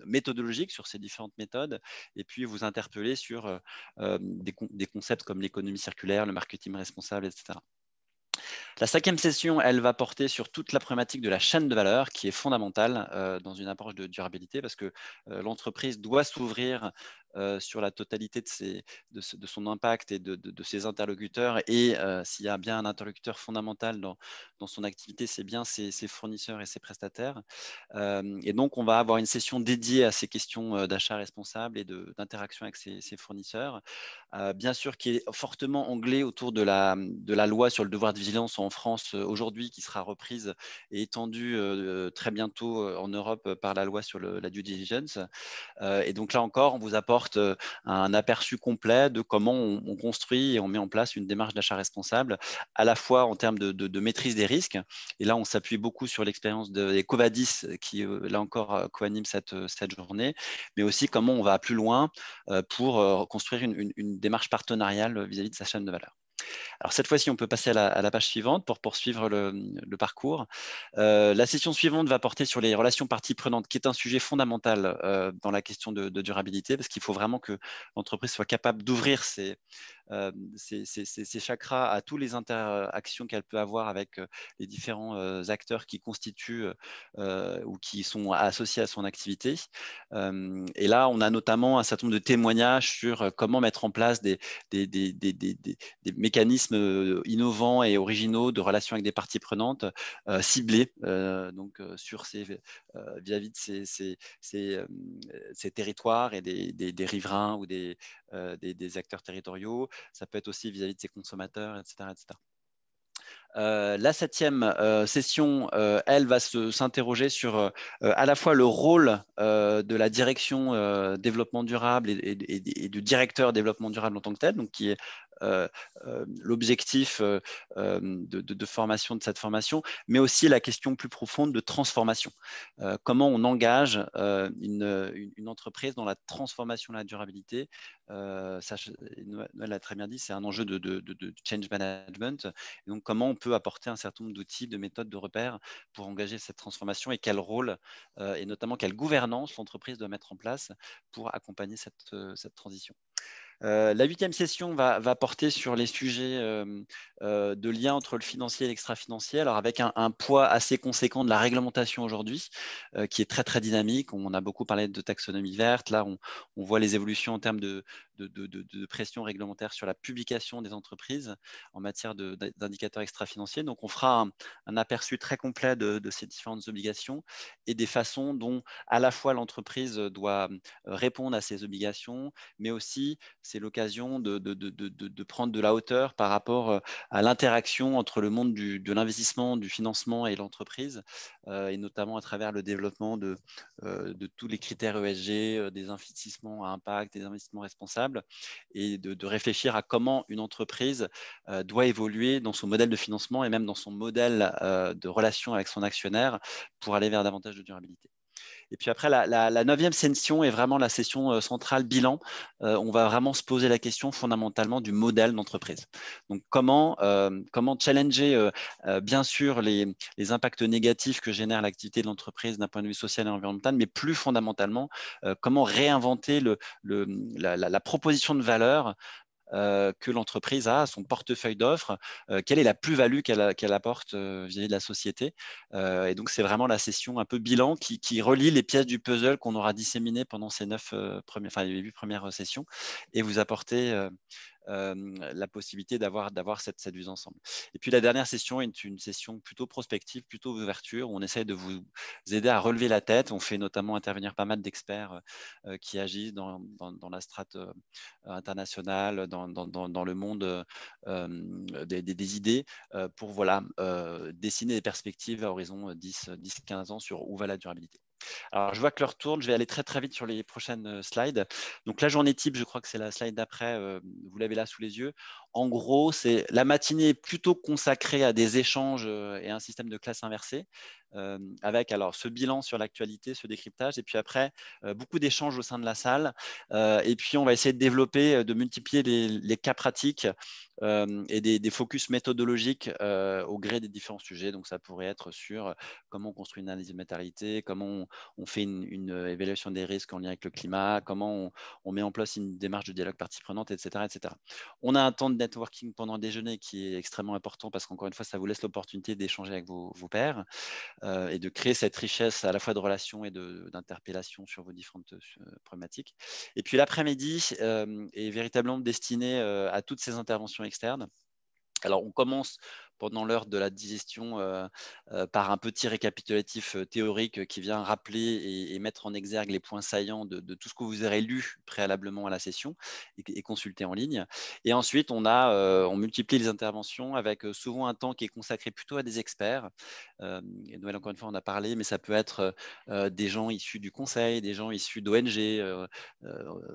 méthodologiques sur ces différentes méthodes, et puis vous interpeller sur des concepts comme l'économie circulaire, le marketing responsable, etc. La cinquième session, elle va porter sur toute la problématique de la chaîne de valeur, qui est fondamentale dans une approche de durabilité, parce que l'entreprise doit s'ouvrir sur la totalité de son impact et de ses interlocuteurs. Et s'il y a bien un interlocuteur fondamental dans son activité, c'est bien ses fournisseurs et ses prestataires. Et donc, on va avoir une session dédiée à ces questions d'achat responsable et d'interaction avec ses fournisseurs. Bien sûr, qui est fortement anglais autour de la loi sur le devoir de vigilance en France aujourd'hui, qui sera reprise et étendue très bientôt en Europe par la loi sur la due diligence. Et donc là encore, on vous apporte un aperçu complet de comment on construit et on met en place une démarche d'achat responsable, à la fois en termes de maîtrise des risques. Et là, on s'appuie beaucoup sur l'expérience des Covadis, qui là encore co-anime cette journée, mais aussi comment on va plus loin pour construire une démarche partenariale vis-à-vis de sa chaîne de valeur. Alors cette fois-ci, on peut passer à la page suivante pour poursuivre le parcours. La session suivante va porter sur les relations parties prenantes, qui est un sujet fondamental dans la question de durabilité, parce qu'il faut vraiment que l'entreprise soit capable d'ouvrir ses chakras à toutes les interactions qu'elle peut avoir avec les différents acteurs qui constituent ou qui sont associés à son activité. Et là, on a notamment un certain nombre de témoignages sur comment mettre en place des mécanismes innovants et originaux de relations avec des parties prenantes ciblées vis-à-vis de ces territoires et des riverains ou des acteurs territoriaux. Ça peut être aussi vis-à-vis de ses consommateurs, etc. etc. La septième session, elle va s'interroger sur à la fois le rôle de la direction développement durable et du directeur développement durable en tant que tel, donc qui est l'objectif de formation de cette formation, mais aussi la question plus profonde de transformation. Comment on engage une entreprise dans la transformation de la durabilité. Noël l'a très bien dit, c'est un enjeu de change management. Et donc, comment on peut apporter un certain nombre d'outils, de méthodes, de repères pour engager cette transformation et quel rôle et notamment quelle gouvernance l'entreprise doit mettre en place pour accompagner cette transition. La 8e session va porter sur les sujets de lien entre le financier et l'extra-financier, alors avec un poids assez conséquent de la réglementation aujourd'hui, qui est très, très dynamique. On a beaucoup parlé de taxonomie verte. Là, on voit les évolutions en termes de pression réglementaire sur la publication des entreprises en matière d'indicateurs extra-financiers. Donc, on fera un aperçu très complet de ces différentes obligations et des façons dont à la fois l'entreprise doit répondre à ces obligations, mais aussi c'est l'occasion de prendre de la hauteur par rapport à l'interaction entre le monde de l'investissement, du financement et l'entreprise, et notamment à travers le développement de tous les critères ESG, des investissements à impact, des investissements responsables, et de réfléchir à comment une entreprise doit évoluer dans son modèle de financement et même dans son modèle de relation avec son actionnaire pour aller vers davantage de durabilité. Et puis après, la 9e session est vraiment la session centrale bilan. On va vraiment se poser la question fondamentalement du modèle d'entreprise. Donc, comment challenger, bien sûr, les impacts négatifs que génère l'activité de l'entreprise d'un point de vue social et environnemental, mais plus fondamentalement, comment réinventer la proposition de valeur que l'entreprise a, son portefeuille d'offres, quelle est la plus-value qu'elle apporte vis-à-vis de la société. Et donc, c'est vraiment la session un peu bilan qui relie les pièces du puzzle qu'on aura disséminées pendant ces 8 premières sessions et vous apporter la possibilité d'avoir cette vue ensemble. Et puis la dernière session est une session plutôt prospective, plutôt d'ouverture, où on essaie de vous aider à relever la tête. On fait notamment intervenir pas mal d'experts qui agissent dans la strate internationale, dans le monde des idées, pour dessiner des perspectives à horizon 10-15 ans sur où va la durabilité. Alors, je vois que l'heure tourne, je vais aller très très vite sur les prochaines slides. Donc, la journée type, je crois que c'est la slide d'après, vous l'avez là sous les yeux. En gros, la matinée est plutôt consacrée à des échanges et un système de classe inversée, avec alors ce bilan sur l'actualité, ce décryptage, et puis après, beaucoup d'échanges au sein de la salle. Et puis, on va essayer de développer, de multiplier les cas pratiques et des focus méthodologiques au gré des différents sujets. Donc, ça pourrait être sur comment on construit une analyse de matérialité, comment on fait une évaluation des risques en lien avec le climat, comment on met en place une démarche de dialogue partie prenante, etc., etc. On a un temps de networking pendant le déjeuner qui est extrêmement important parce qu'encore une fois, ça vous laisse l'opportunité d'échanger avec vos pairs et de créer cette richesse à la fois de relations et d'interpellations sur vos différentes problématiques. Et puis l'après-midi est véritablement destiné à toutes ces interventions externes. Alors, on commence pendant l'heure de la digestion par un petit récapitulatif théorique qui vient rappeler et mettre en exergue les points saillants de tout ce que vous aurez lu préalablement à la session et consulté en ligne. Et ensuite, on multiplie les interventions avec souvent un temps qui est consacré plutôt à des experts. Et Noël, encore une fois, on a parlé, mais ça peut être des gens issus du conseil, des gens issus d'ONG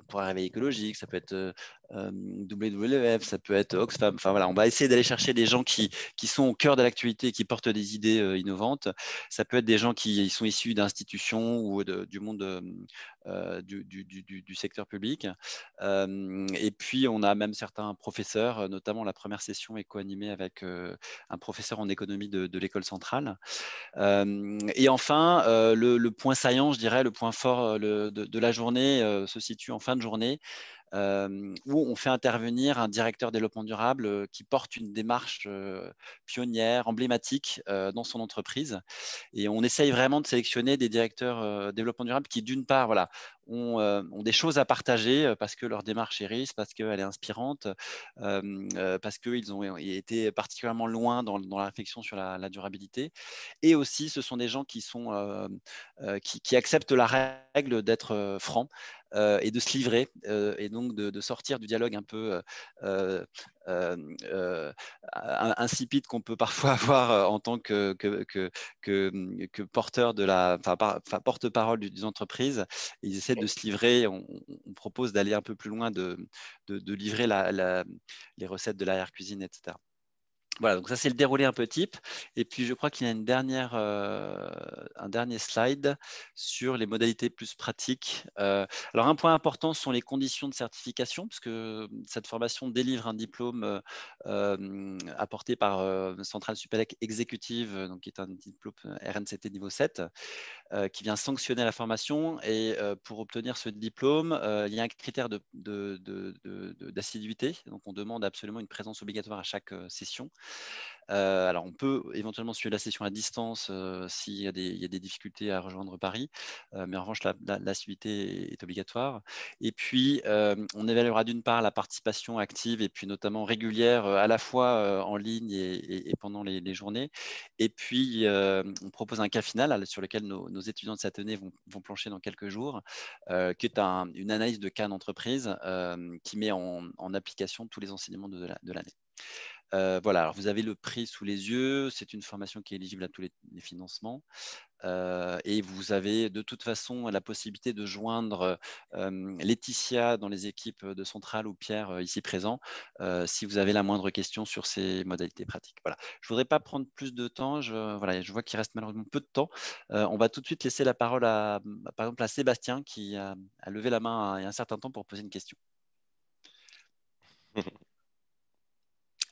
pour un réveil écologique, ça peut être WWF, ça peut être Oxfam. Enfin voilà, on va essayer d'aller chercher des gens qui sont au cœur de l'actualité et qui portent des idées innovantes. Ça peut être des gens qui sont issus d'institutions ou du monde du secteur public. Et puis, on a même certains professeurs, notamment la première session est co-animée avec un professeur en économie de l'école centrale. Et enfin, le point saillant, je dirais, le point fort de la journée se situe en fin de journée, où on fait intervenir un directeur développement durable qui porte une démarche pionnière, emblématique dans son entreprise. Et on essaye vraiment de sélectionner des directeurs développement durable qui, d'une part, ont des choses à partager parce que leur démarche est riche, parce qu'elle est inspirante, parce qu'ils ont été particulièrement loin dans la réflexion sur la durabilité. Et aussi, ce sont des gens qui acceptent la règle d'être francs et de se livrer, et donc de sortir du dialogue un peu insipide qu'on peut parfois avoir en tant que porteur porte-parole des entreprises. Ils essaient de se livrer. On propose d'aller un peu plus loin, de livrer les recettes de l'arrière-cuisine, etc. Voilà, donc ça c'est le déroulé un peu type. Et puis je crois qu'il y a un dernier slide sur les modalités plus pratiques. Alors un point important sont les conditions de certification, parce que cette formation délivre un diplôme apporté par Centrale Supélec Exécutive, donc qui est un diplôme RNCT niveau 7. Qui vient sanctionner la formation. Et pour obtenir ce diplôme, il y a un critère d'assiduité. Donc, on demande absolument une présence obligatoire à chaque session. Alors, on peut éventuellement suivre la session à distance s'il y a des difficultés à rejoindre Paris. Mais en revanche, l'assiduité est obligatoire. Et puis, on évaluera d'une part la participation active et puis notamment régulière, à la fois en ligne et pendant les journées. Et puis, on propose un cas final sur lequel nos étudiants de cette année vont plancher dans quelques jours, qui est une analyse de cas d'entreprise qui met en application tous les enseignements de l'année. Voilà, alors vous avez le prix sous les yeux. C'est une formation qui est éligible à tous les financements. Et vous avez de toute façon la possibilité de joindre Laetitia dans les équipes de Centrale ou Pierre ici présent si vous avez la moindre question sur ces modalités pratiques. Voilà. Je ne voudrais pas prendre plus de temps. Je vois qu'il reste malheureusement peu de temps. On va tout de suite laisser la parole par exemple, à Sébastien qui a levé la main il y a un certain temps pour poser une question.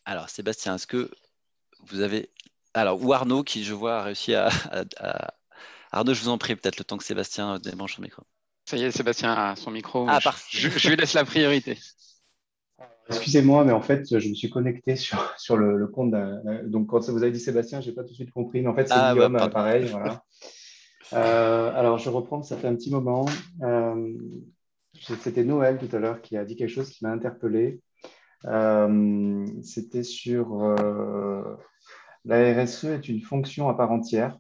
Alors, Sébastien, est-ce que vous avez… Alors, ou Arnaud, qui, je vois, a réussi à… Arnaud, je vous en prie, peut-être le temps que Sébastien débranche son micro. Ça y est, Sébastien a son micro. Ah, parfait. Je lui laisse la priorité. Excusez-moi, mais en fait, je me suis connecté sur le compte donc, quand vous avez dit Sébastien, je n'ai pas tout de suite compris. Mais en fait, c'est Guillaume, pareil. Voilà. Alors, je reprends, ça fait un petit moment. C'était Noël tout à l'heure qui a dit quelque chose qui m'a interpellé. C'était sur la RSE est une fonction à part entière.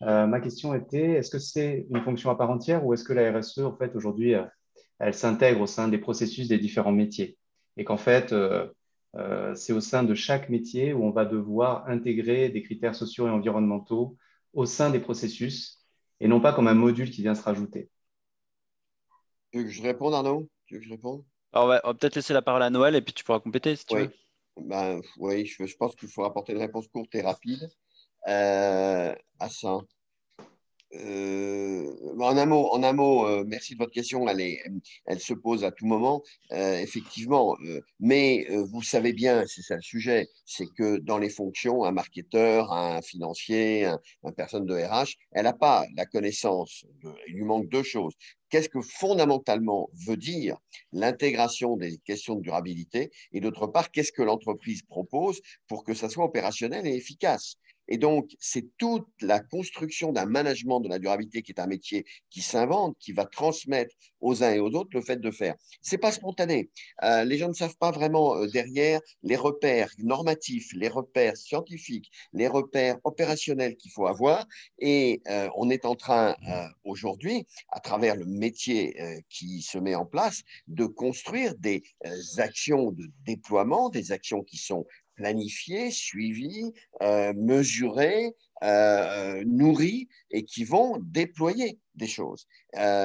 Ma question était, est-ce que c'est une fonction à part entière ou est-ce que la RSE, en fait, aujourd'hui, elle s'intègre au sein des processus des différents métiers et qu'en fait, c'est au sein de chaque métier où on va devoir intégrer des critères sociaux et environnementaux au sein des processus et non pas comme un module qui vient se rajouter. Tu veux que je réponde, Arnaud? Tu veux que je réponde? Alors, on va peut-être laisser la parole à Noël et puis tu pourras compléter si tu veux. Oui, je pense qu'il faut apporter une réponse courte et rapide à ça. En un mot, merci de votre question. Elle se pose à tout moment, effectivement. Mais vous savez bien, c'est ça le sujet, c'est que dans les fonctions, un marketeur, un financier, une personne de RH, elle n'a pas la connaissance. Il lui manque deux choses. Qu'est-ce que fondamentalement veut dire l'intégration des questions de durabilité? Et d'autre part, qu'est-ce que l'entreprise propose pour que ça soit opérationnel et efficace? Et donc, c'est toute la construction d'un management de la durabilité qui est un métier qui s'invente, qui va transmettre aux uns et aux autres le fait de faire. Ce n'est pas spontané. Les gens ne savent pas vraiment derrière les repères normatifs, les repères scientifiques, les repères opérationnels qu'il faut avoir. Et on est en train aujourd'hui, à travers le métier qui se met en place, de construire des actions de déploiement, des actions qui sont planifiés, suivis, mesurés, nourris et qui vont déployer des choses.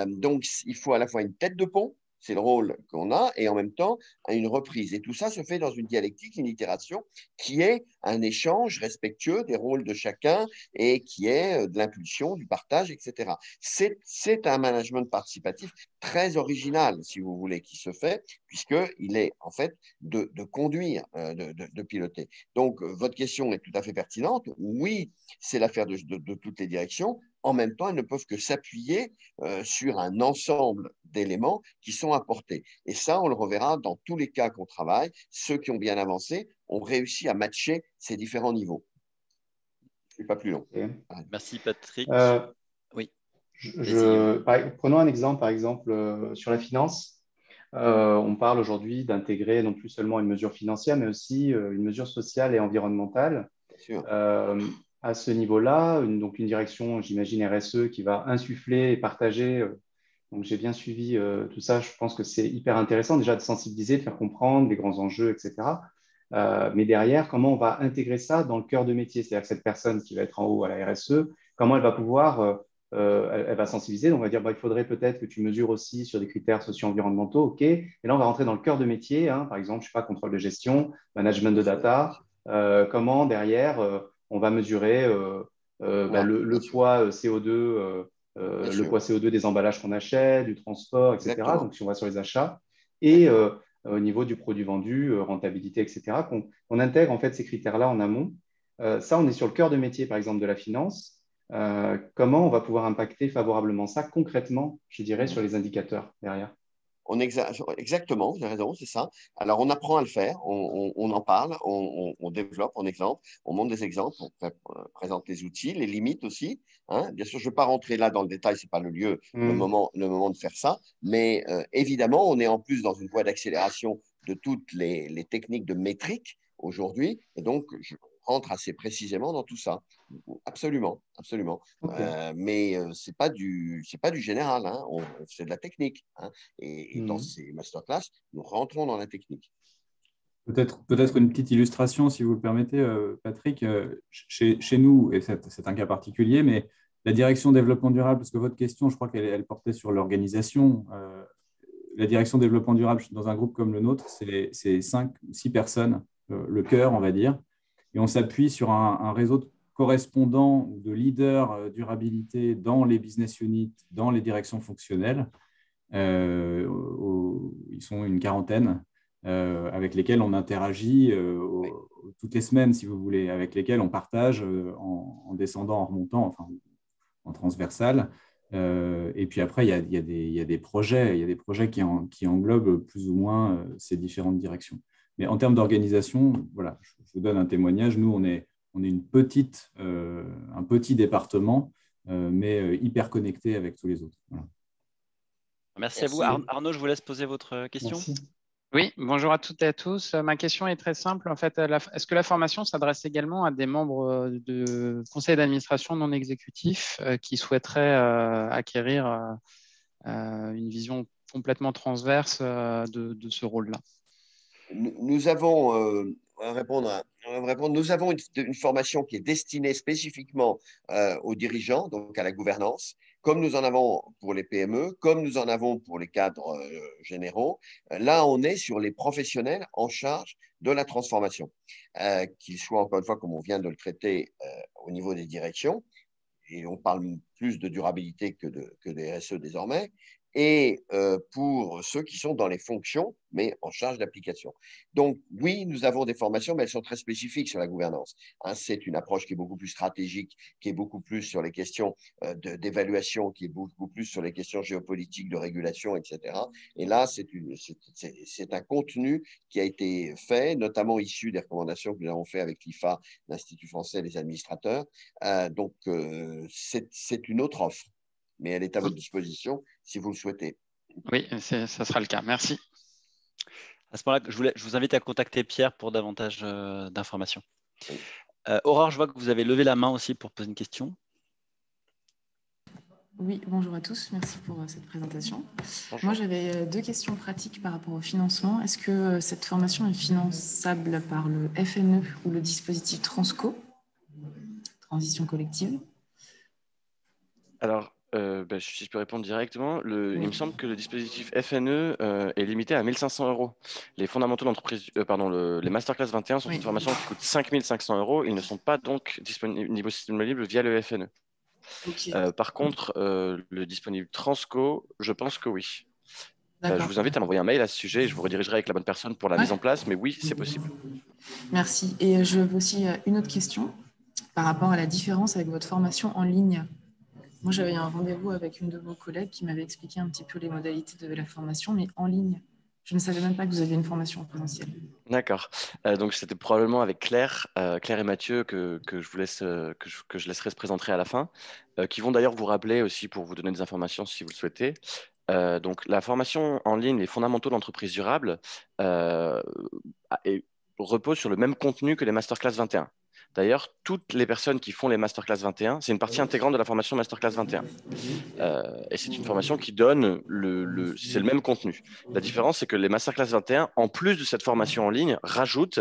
Donc, il faut à la fois une tête de pont, c'est le rôle qu'on a, et en même temps, une reprise. Et tout ça se fait dans une dialectique, une itération, qui est un échange respectueux des rôles de chacun et qui est de l'impulsion, du partage, etc. C'est un management participatif très original, si vous voulez, qui se fait, puisqu'il est en fait de conduire, de piloter. Donc, votre question est tout à fait pertinente. Oui, c'est l'affaire de toutes les directions. En même temps, elles ne peuvent que s'appuyer sur un ensemble d'éléments qui sont apportés. Et ça, on le reverra dans tous les cas qu'on travaille. Ceux qui ont bien avancé ont réussi à matcher ces différents niveaux. Je ne suis pas plus long. Okay. Merci, Patrick. Oui. Prenons un exemple, par exemple, sur la finance. On parle aujourd'hui d'intégrer non plus seulement une mesure financière, mais aussi une mesure sociale et environnementale. Bien sûr. À ce niveau-là, donc une direction, j'imagine, RSE, qui va insuffler et partager Donc, j'ai bien suivi tout ça. Je pense que c'est hyper intéressant déjà de sensibiliser, de faire comprendre les grands enjeux, etc. Mais derrière, comment on va intégrer ça dans le cœur de métier? C'est-à-dire que cette personne qui va être en haut à la RSE, comment elle va pouvoir, elle va sensibiliser. Donc, on va dire, bah, il faudrait peut-être que tu mesures aussi sur des critères socio-environnementaux. OK. Et là, on va rentrer dans le cœur de métier. Hein, par exemple, je sais pas, contrôle de gestion, management de data. Comment derrière, on va mesurer bah, le poids CO2, le poids CO2 des emballages qu'on achète, du transport, etc. Exactement. Donc, si on va sur les achats. Et au niveau du produit vendu, rentabilité, etc., qu'on intègre en fait ces critères-là en amont. Ça, on est sur le cœur de métier, par exemple, de la finance. Comment on va pouvoir impacter favorablement ça concrètement, je dirais, sur les indicateurs derrière? Exactement, vous avez raison, c'est ça. Alors, on apprend à le faire, on en parle, on développe en exemple, on montre des exemples, présente les outils, les limites aussi. Hein. Bien sûr, je ne vais pas rentrer là dans le détail, ce n'est pas le lieu, le moment de faire ça. Mais évidemment, on est en plus dans une voie d'accélération de toutes les techniques de métrique aujourd'hui. Et donc, je rentre assez précisément dans tout ça. Absolument, absolument. Okay. Mais c'est pas du général, hein. C'est de la technique. Hein. Et dans ces masterclass, nous rentrons dans la technique. Peut-être une petite illustration, si vous le permettez, Patrick. Chez nous, et c'est un cas particulier, mais la direction développement durable, parce que votre question, je crois qu'elle portait sur l'organisation. La direction développement durable dans un groupe comme le nôtre, c'est 5 ou 6 personnes, le cœur, on va dire. Et on s'appuie sur un réseau de correspondants, de leaders durabilité dans les business units, dans les directions fonctionnelles. Ils sont une quarantaine avec lesquels on interagit toutes les semaines, si vous voulez, avec lesquels on partage en descendant, en remontant, enfin en transversal. Et puis après, il y a des projets qui englobent plus ou moins ces différentes directions. Mais en termes d'organisation, voilà, je vous donne un témoignage. Nous, on est un petit département, mais hyper connecté avec tous les autres. Voilà. Merci à vous. Arnaud, je vous laisse poser votre question. Merci. Oui, bonjour à toutes et à tous. Ma question est très simple. En fait, est-ce que la formation s'adresse également à des membres de conseils d'administration non exécutifs qui souhaiteraient acquérir une vision complètement transverse de ce rôle-là? Nous avons, nous avons une formation qui est destinée spécifiquement aux dirigeants, donc à la gouvernance, comme nous en avons pour les PME, comme nous en avons pour les cadres généraux. Là, on est sur les professionnels en charge de la transformation, qu'ils soient, encore une fois, comme on vient de le traiter, au niveau des directions, et on parle plus de durabilité que des RSE désormais, et pour ceux qui sont dans les fonctions, mais en charge d'application. Donc, oui, nous avons des formations, mais elles sont très spécifiques sur la gouvernance. Hein, c'est une approche qui est beaucoup plus stratégique, qui est beaucoup plus sur les questions d'évaluation, qui est beaucoup plus sur les questions géopolitiques, de régulation, etc. Et là, c'est un contenu qui a été fait, notamment issu des recommandations que nous avons fait avec l'IFA, l'Institut français des administrateurs. Donc, c'est une autre offre, mais elle est à votre disposition si vous le souhaitez. Oui, ça sera le cas. Merci. À ce moment-là, je vous invite à contacter Pierre pour davantage d'informations. Oui. Aurore, je vois que vous avez levé la main aussi pour poser une question. Oui, bonjour à tous. Merci pour cette présentation. Bonjour. Moi, j'avais 2 questions pratiques par rapport au financement. Est-ce que cette formation est finançable par le FNE ou le dispositif Transco, Transition collective? Alors, si je peux répondre directement, il me semble que le dispositif FNE est limité à 1 500 €. Les fondamentaux d'entreprise, les masterclass 21 sont une formation qui coûte 5 500 €. Ils ne sont pas donc disponibles via le FNE. Okay. Par contre, le disponible Transco, je pense que oui. Je vous invite à m'envoyer un mail à ce sujet et je vous redirigerai avec la bonne personne pour la mise en place, mais oui, c'est possible. Merci. Et je veux aussi une autre question par rapport à la différence avec votre formation en ligne. Moi, j'avais un rendez-vous avec une de vos collègues qui m'avait expliqué un petit peu les modalités de la formation, mais en ligne. Je ne savais même pas que vous aviez une formation en présentiel. D'accord. Donc, c'était probablement avec Claire et Mathieu que je laisserai se présenter à la fin, qui vont d'ailleurs vous rappeler aussi pour vous donner des informations si vous le souhaitez. Donc, la formation en ligne, les fondamentaux de l'entreprise durable, repose sur le même contenu que les masterclass 21. D'ailleurs, toutes les personnes qui font les Masterclass 21, c'est une partie intégrante de la formation Masterclass 21. Et c'est une formation qui donne, c'est le même contenu. La différence, c'est que les Masterclass 21, en plus de cette formation en ligne, rajoutent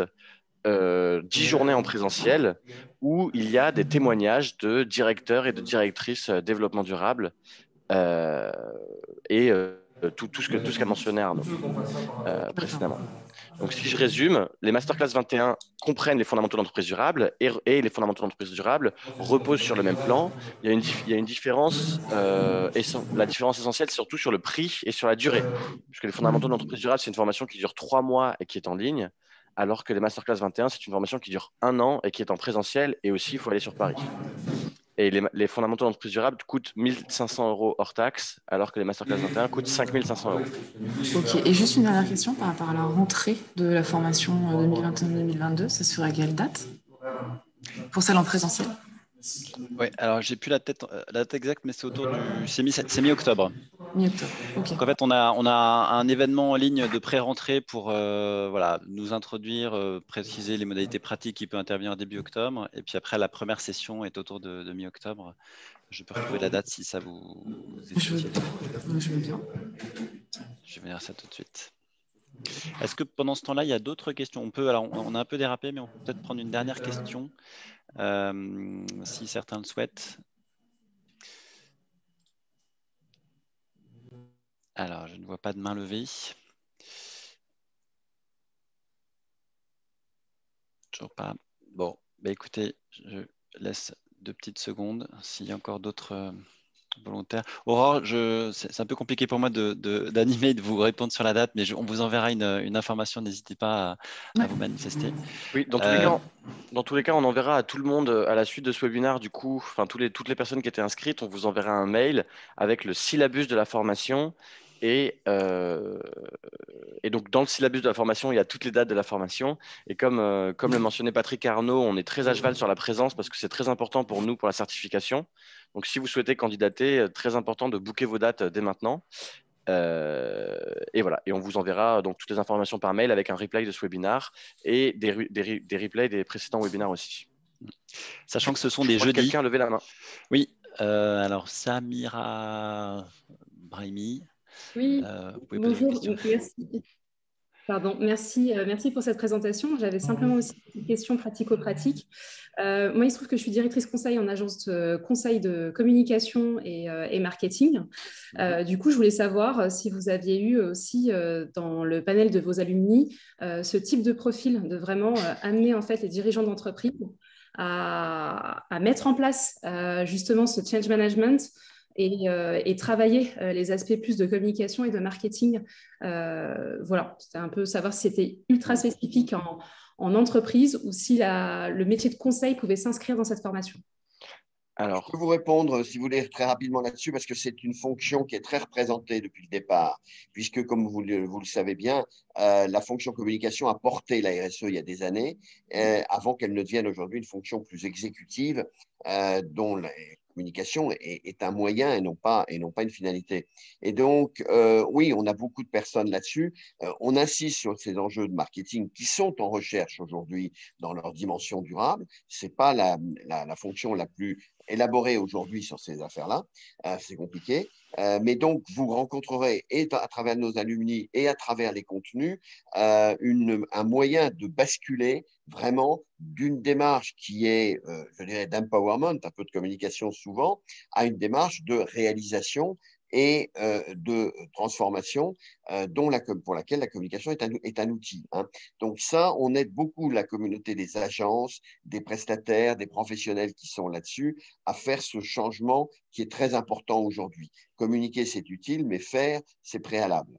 10 journées en présentiel où il y a des témoignages de directeurs et de directrices développement durable et tout ce qu'a mentionné Arnaud précédemment. Donc, si je résume, les Masterclass 21 comprennent les fondamentaux de l'entreprise durable et les fondamentaux de l'entreprise durable reposent sur le même plan. Il y a une différence, la différence essentielle, surtout sur le prix et sur la durée. Puisque les fondamentaux de l'entreprise durable, c'est une formation qui dure 3 mois et qui est en ligne, alors que les Masterclass 21, c'est une formation qui dure 1 an et qui est en présentiel, et aussi, il faut aller sur Paris. Et les fondamentaux d'entreprise durable coûtent 1 500 € hors taxe, alors que les Masterclass 21 coûtent 5 500 €. Ok, et juste une dernière question par rapport à la rentrée de la formation 2021-2022, ça se ferait à quelle date pour celle en présentiel? Oui, alors j'ai plus la date exacte, mais c'est autour du. C'est mi-octobre. Mi-octobre, ok. Donc en fait, on a un événement en ligne de pré-rentrée pour voilà, nous introduire, préciser les modalités pratiques qui peuvent intervenir début octobre. Et puis après, la première session est autour de mi-octobre. Je peux retrouver la date si ça vous est utile. Je veux bien. Je vais dire ça tout de suite. Est-ce que pendant ce temps-là, il y a d'autres questions? Alors, on a un peu dérapé, mais on peut peut-être prendre une dernière question. Si certains le souhaitent. Alors, je ne vois pas de main levée. Toujours pas. Bon, bah écoutez, je laisse 2 petites secondes s'il y a encore d'autres volontaires. Aurore, c'est un peu compliqué pour moi d'animer et de vous répondre sur la date, mais on vous enverra une information. N'hésitez pas à vous manifester. Oui, dans tous les cas, on enverra à tout le monde à la suite de ce webinaire, du coup, enfin toutes les personnes qui étaient inscrites, on vous enverra un mail avec le syllabus de la formation. Et donc, dans le syllabus de la formation, il y a toutes les dates de la formation. Et comme le mentionnait Patrick Arnaud, on est très à cheval sur la présence parce que c'est très important pour nous, pour la certification. Donc, si vous souhaitez candidater, très important de booker vos dates dès maintenant. Et voilà. Et on vous enverra donc toutes les informations par mail avec un replay de ce webinaire et des replays des précédents webinaires aussi. Sachant que ce sont des jeudis. Quelqu'un a levé la main. Oui. Alors, Samira Brahimi. Oui, bonjour, merci. Pardon, merci pour cette présentation. J'avais simplement aussi une question pratico-pratique. Moi, il se trouve que je suis directrice conseil en agence de conseil de communication et marketing. Du coup, je voulais savoir si vous aviez eu aussi dans le panel de vos alumni ce type de profil, de vraiment amener en fait les dirigeants d'entreprise à mettre en place justement ce change management et travailler les aspects plus de communication et de marketing. Voilà, c'était un peu savoir si c'était ultra spécifique en entreprise ou si le métier de conseil pouvait s'inscrire dans cette formation. Alors, je peux vous répondre, si vous voulez, très rapidement là-dessus, parce que c'est une fonction qui est très représentée depuis le départ, puisque, comme vous le savez bien, la fonction communication a porté la RSE il y a des années, avant qu'elle ne devienne aujourd'hui une fonction plus exécutive, dont la communication est un moyen et non pas une finalité. Et donc, oui, on a beaucoup de personnes là-dessus. On insiste sur ces enjeux de marketing qui sont en recherche aujourd'hui dans leur dimension durable. Ce n'est pas la fonction la plus élaborée aujourd'hui sur ces affaires-là. C'est compliqué. Mais donc, vous rencontrerez, et à travers nos alumni et à travers les contenus, un moyen de basculer vraiment d'une démarche qui est, je dirais, d'empowerment, un peu de communication souvent, à une démarche de réalisation et de transformation pour laquelle la communication est un outil. Hein. Donc ça, on aide beaucoup la communauté des agences, des prestataires, des professionnels qui sont là-dessus à faire ce changement qui est très important aujourd'hui. Communiquer, c'est utile, mais faire, c'est préalable.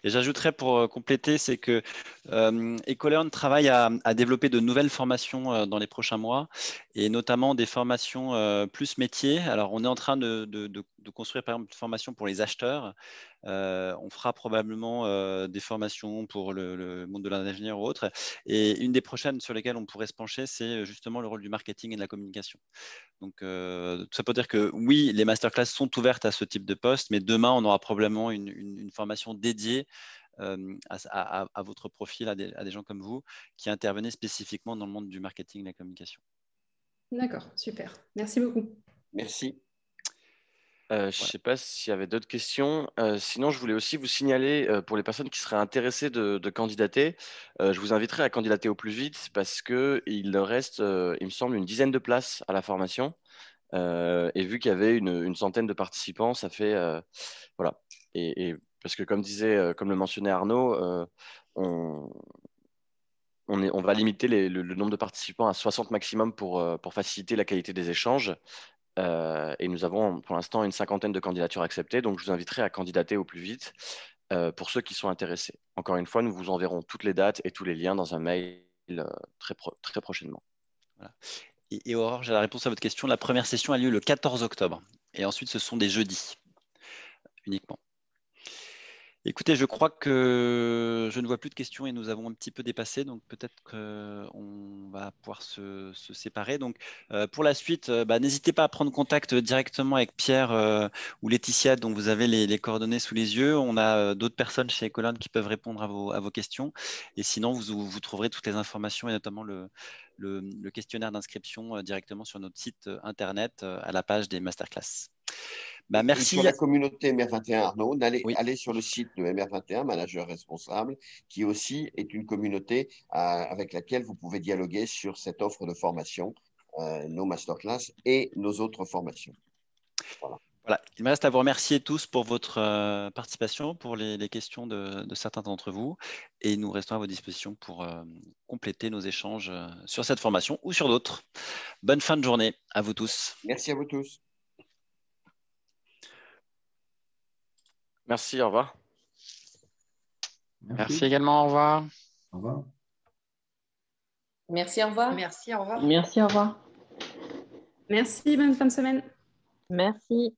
Et j'ajouterais pour compléter, c'est que Ecolearn travaille à développer de nouvelles formations dans les prochains mois, et notamment des formations plus métiers. Alors, on est en train de construire, par exemple, une formation pour les acheteurs. On fera probablement des formations pour le monde de l'ingénieur ou autre. Et une des prochaines sur lesquelles on pourrait se pencher, c'est justement le rôle du marketing et de la communication. Donc, tout ça peut dire que oui, les masterclass sont ouvertes à ce type de poste, mais demain, on aura probablement une formation dédiée à votre profil, à des gens comme vous qui intervenez spécifiquement dans le monde du marketing et de la communication. D'accord, super. Merci beaucoup. Merci. Je ne sais pas s'il y avait d'autres questions. Sinon, je voulais aussi vous signaler, pour les personnes qui seraient intéressées de candidater, je vous inviterai à candidater au plus vite parce qu'il reste, il me semble, une dizaine de places à la formation. Et vu qu'il y avait une centaine de participants, ça fait… voilà. Et parce que comme le mentionnait Arnaud, on va limiter le nombre de participants à 60 maximum pour faciliter la qualité des échanges. Et nous avons pour l'instant une cinquantaine de candidatures acceptées, donc je vous inviterai à candidater au plus vite pour ceux qui sont intéressés. Encore une fois, nous vous enverrons toutes les dates et tous les liens dans un mail très prochainement. Voilà. Et Aurore, j'ai la réponse à votre question. La première session a lieu le 14 octobre. Et ensuite, ce sont des jeudis uniquement. Écoutez, je crois que je ne vois plus de questions et nous avons un petit peu dépassé, donc peut-être qu'on va pouvoir se séparer. Donc, pour la suite, n'hésitez pas à prendre contact directement avec Pierre ou Laetitia, dont vous avez les coordonnées sous les yeux. On a d'autres personnes chez Ecolon qui peuvent répondre à vos questions. Et sinon, vous trouverez toutes les informations et notamment le questionnaire d'inscription directement sur notre site internet à la page des masterclass. Merci. Sur la communauté MR21, Arnaud, Oui. allez sur le site de MR21, Manager Responsable, qui aussi est une communauté avec laquelle vous pouvez dialoguer sur cette offre de formation, nos masterclass et nos autres formations. Voilà. Il me reste à vous remercier tous pour votre participation, pour les questions de certains d'entre vous. Et nous restons à votre disposition pour compléter nos échanges sur cette formation ou sur d'autres. Bonne fin de journée à vous tous. Merci à vous tous. Merci, au revoir. Merci également, au revoir. Au revoir. Merci, au revoir. Merci, au revoir. Merci, au revoir. Merci, bonne fin de semaine. Merci.